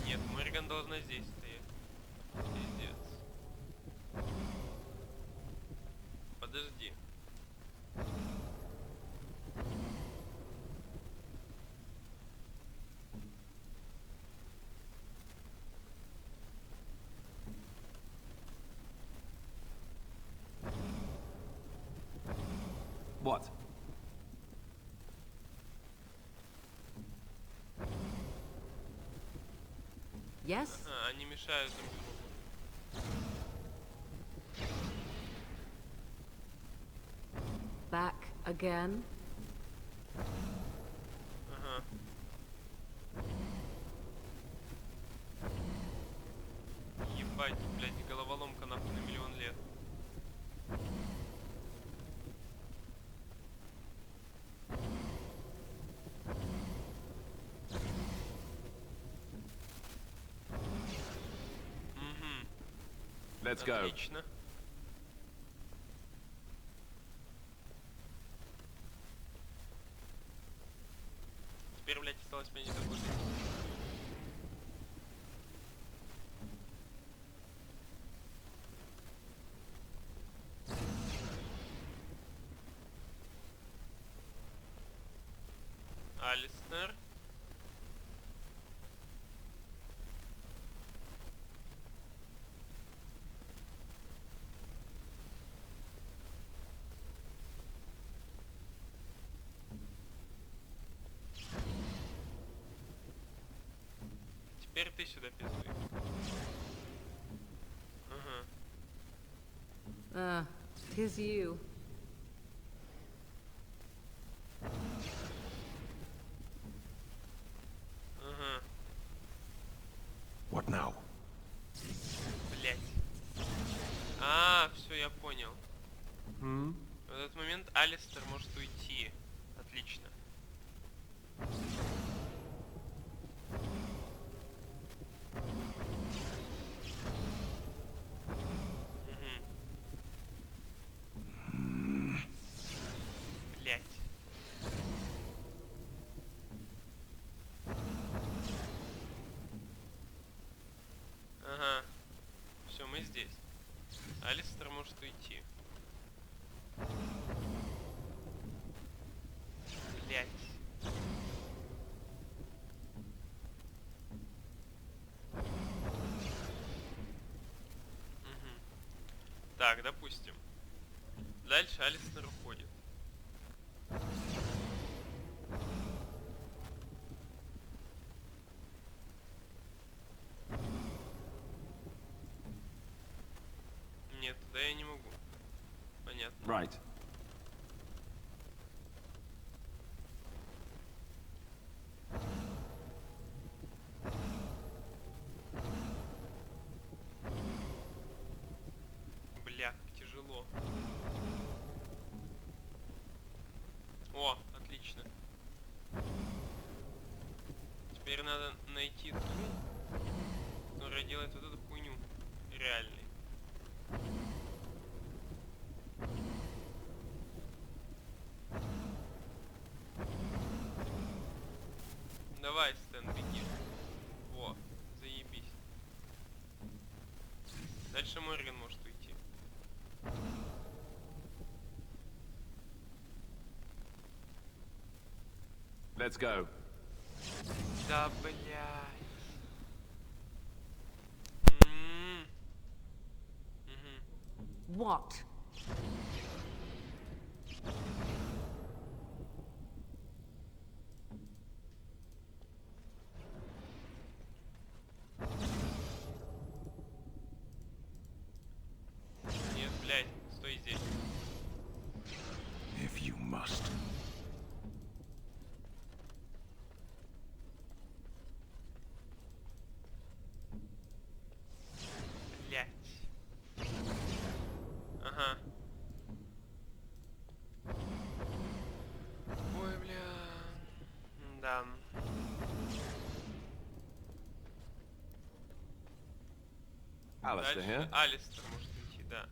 Нет, Мэриган должна здесь стоять. Пиздец. Подожди. What? Yes? Они мешают друг другу. Back again? Ебать, блядь, головоломка нахуй на миллион лет. Let's go. Отлично. Теперь, блядь, осталось мне не докушать. Алистер. Теперь ты сюда пиздуй. Ага. Tis you. Ага. What now? Блять. Все, я понял. В этот момент Алистер может уйти. Отлично. Блять. Ага. Все, мы здесь. Алистер может уйти. Блять. Так, допустим. Дальше Алистер уходит. Нет, туда я не могу. Понятно. Right. Бля, как тяжело. О, отлично. Теперь надо найти ту, которая делает вот эту хуйню реальной. Давай, Стэн, беги. Во, заебись. Дальше Морган может уйти. Let's go. Да, блядь. What? Нет, блядь, стой здесь. If you must. Блядь. Ага. Ой, бля. Да. Alistair Дальше here. Алистер может уйти, да.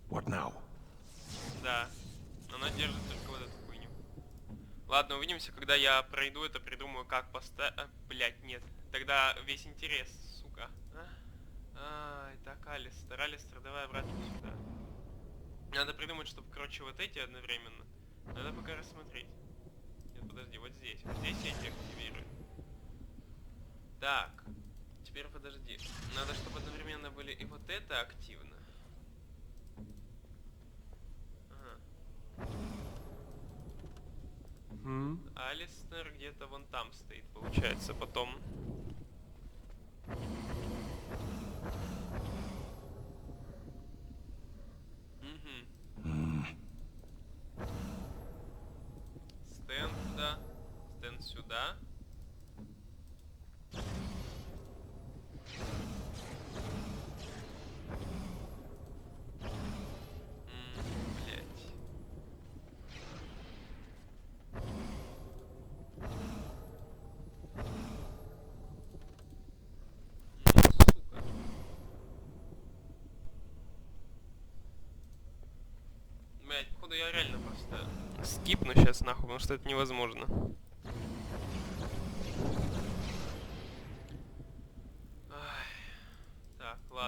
What now? Да. Она держит только вот эту хуйню. Ладно, увидимся, когда я пройду это, придумаю, как поставить... Блять, нет. Тогда весь интерес, сука. Так, Алистер. Алистер, давай обратно сюда. Надо придумать, чтобы, короче, вот эти одновременно. Надо пока рассмотреть. Нет, подожди, вот здесь. Вот здесь эти активирую. Так. Теперь подожди. Надо, чтобы одновременно были и вот это активно. Алистер где-то вон там стоит, получается, потом. Стэн туда, Стэн сюда. Блять. Сука. Блять, походу я реально просто скипну сейчас нахуй, потому что это невозможно. Ай. Так, ладно.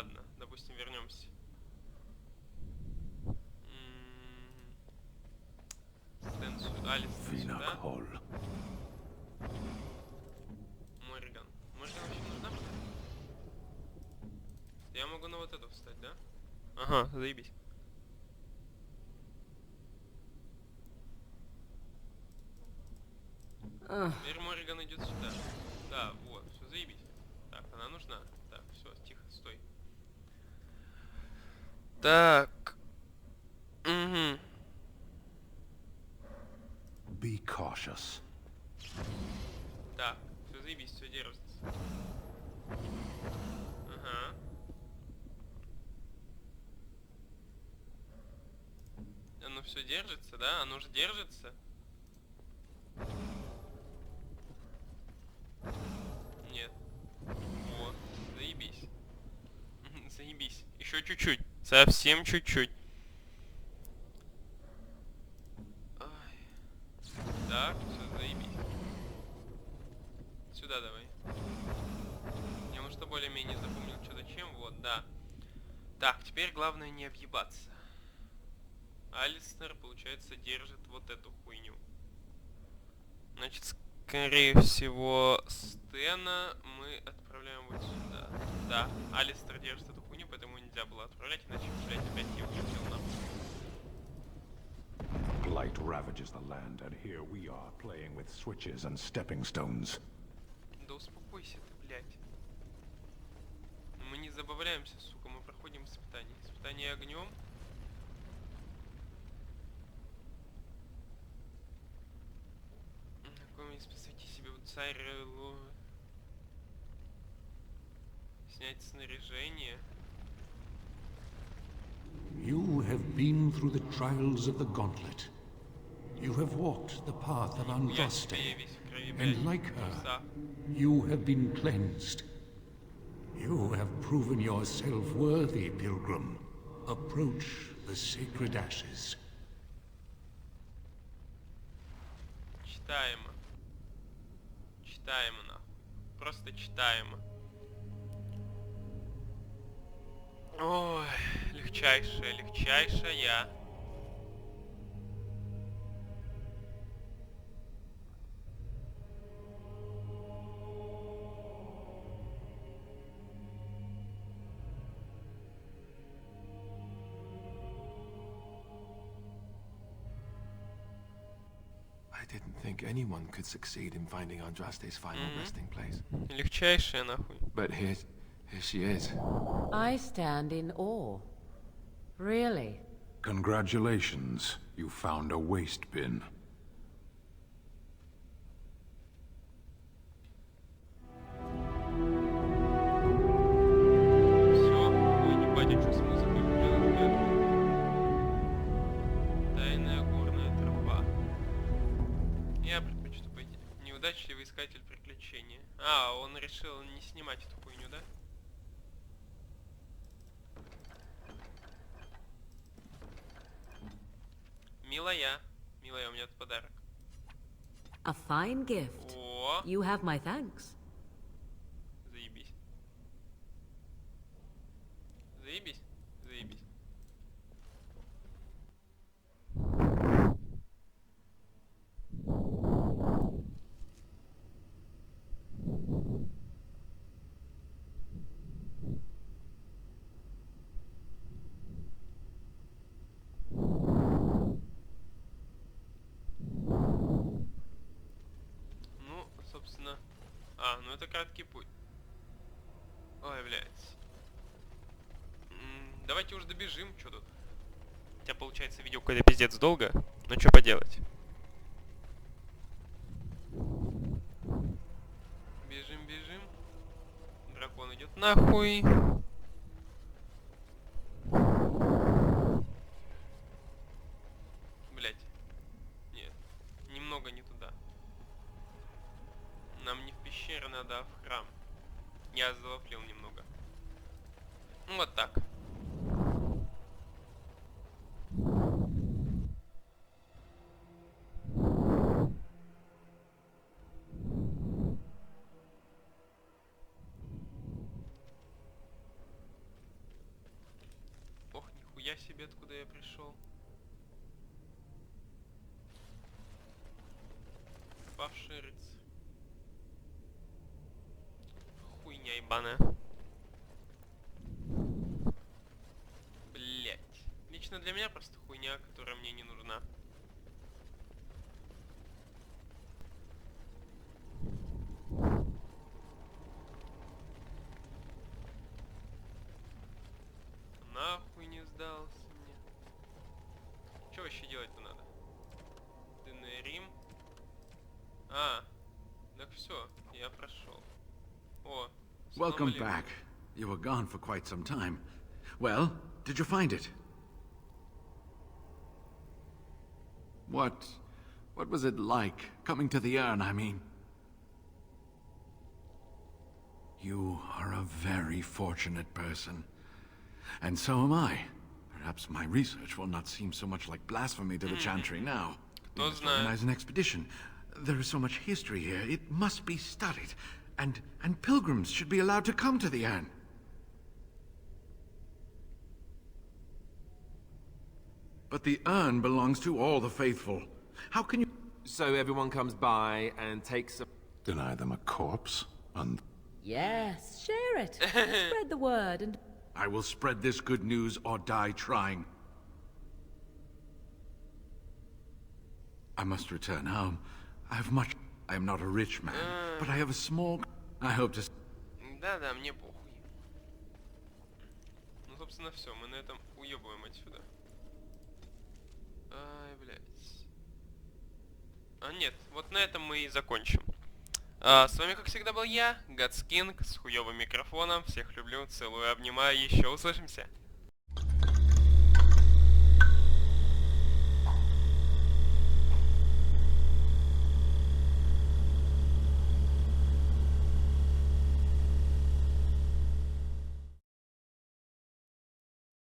Алистер сюда. Морриган. Морриган вообще нужна? Я могу на вот эту встать, да? Ага, заебись. Теперь Морриган идет сюда. Да, вот, все, заебись. Так, она нужна. Так, все, тихо, стой. Так. Угу. Be cautious. Так, все заебись, все держится. Ага. Оно все держится, да? Оно же держится. Нет. Вот, заебись. Заебись. Еще чуть-чуть. Совсем чуть-чуть. Так, все, заебись. Сюда давай. Я, может, что более-менее запомнил, что зачем. Вот, да. Так, теперь главное не объебаться. Алистер, получается, держит вот эту хуйню. Значит, скорее всего, Стена мы отправляем вот сюда. Да, Алистер держит эту хуйню, поэтому нельзя было отправлять, иначе, блядь, опять я улетел нахуй. Blight ravages the land, and here we are playing with switches and stepping stones. Да успокойся ты, блядь. Мы не забавляемся, сука, мы проходим испытания. Испытание огнем. Посвяти себе в царю. Снять снаряжение. You have been through the trials of the gauntlet. You have walked the path of Andraste, and like her, you have been cleansed. You have proven yourself worthy, pilgrim. Approach the sacred ashes. Читаемо. Читаемо, нахуй. Просто читаемо. Ой, легчайшая, легчайшая. I didn't think anyone could succeed in finding Andraste's final resting place. Легчайшая, нахуй. But here she is. I stand in awe. Really? Congratulations, you found a waste bin. Все, ой, не батя, что с музыкой делать? Тайная горная тропа. Я предпочту пойти. Неудачливый искатель приключения. А, он решил не снимать эту хуйню, да? Милая. Милая, у меня тут подарок. A fine gift. О! You have my thanks. Заебись. Заебись. Заебись. Ну, собственно... А, ну это краткий путь. Ой, блядь. Давайте уже добежим, что тут. Хотя получается видео какое-то пиздец долго, но что поделать. Бежим, бежим. Дракон идет нахуй. Блять. Нет. Немного не туда. Нам не в пещеру надо, а в храм. Я завафлил немного. Вот так. Ох, нихуя себе, откуда я пришел. ебаная. Блять. Лично для меня просто хуйня, которая мне не нужна. Нахуй не сдался мне. Что вообще делать-то надо? Рим. А, так все, я прошел. О, welcome back. You were gone for quite some time. Well, did you find it? What was it like coming to the urn, I mean? You are a very fortunate person. And so am I. Perhaps my research will not seem so much like blasphemy to the Chantry now. We must organize an expedition. There is so much history here, it must be studied. And pilgrims should be allowed to come to the urn. But the urn belongs to all the faithful. How can you... So everyone comes by and takes a... Deny them a corpse? Yes, share it. Spread the word and... I will spread this good news or die trying. I must return home. I have much... I am not a rich man, but I have a small... I hope to... Да, мне похуй. Ну, собственно, все, мы на этом уебываем отсюда. Ай, блядь. А, нет, вот на этом мы и закончим. С вами, как всегда, был я, Гадскинг, с хуёвым микрофоном. Всех люблю, целую, обнимаю, еще услышимся.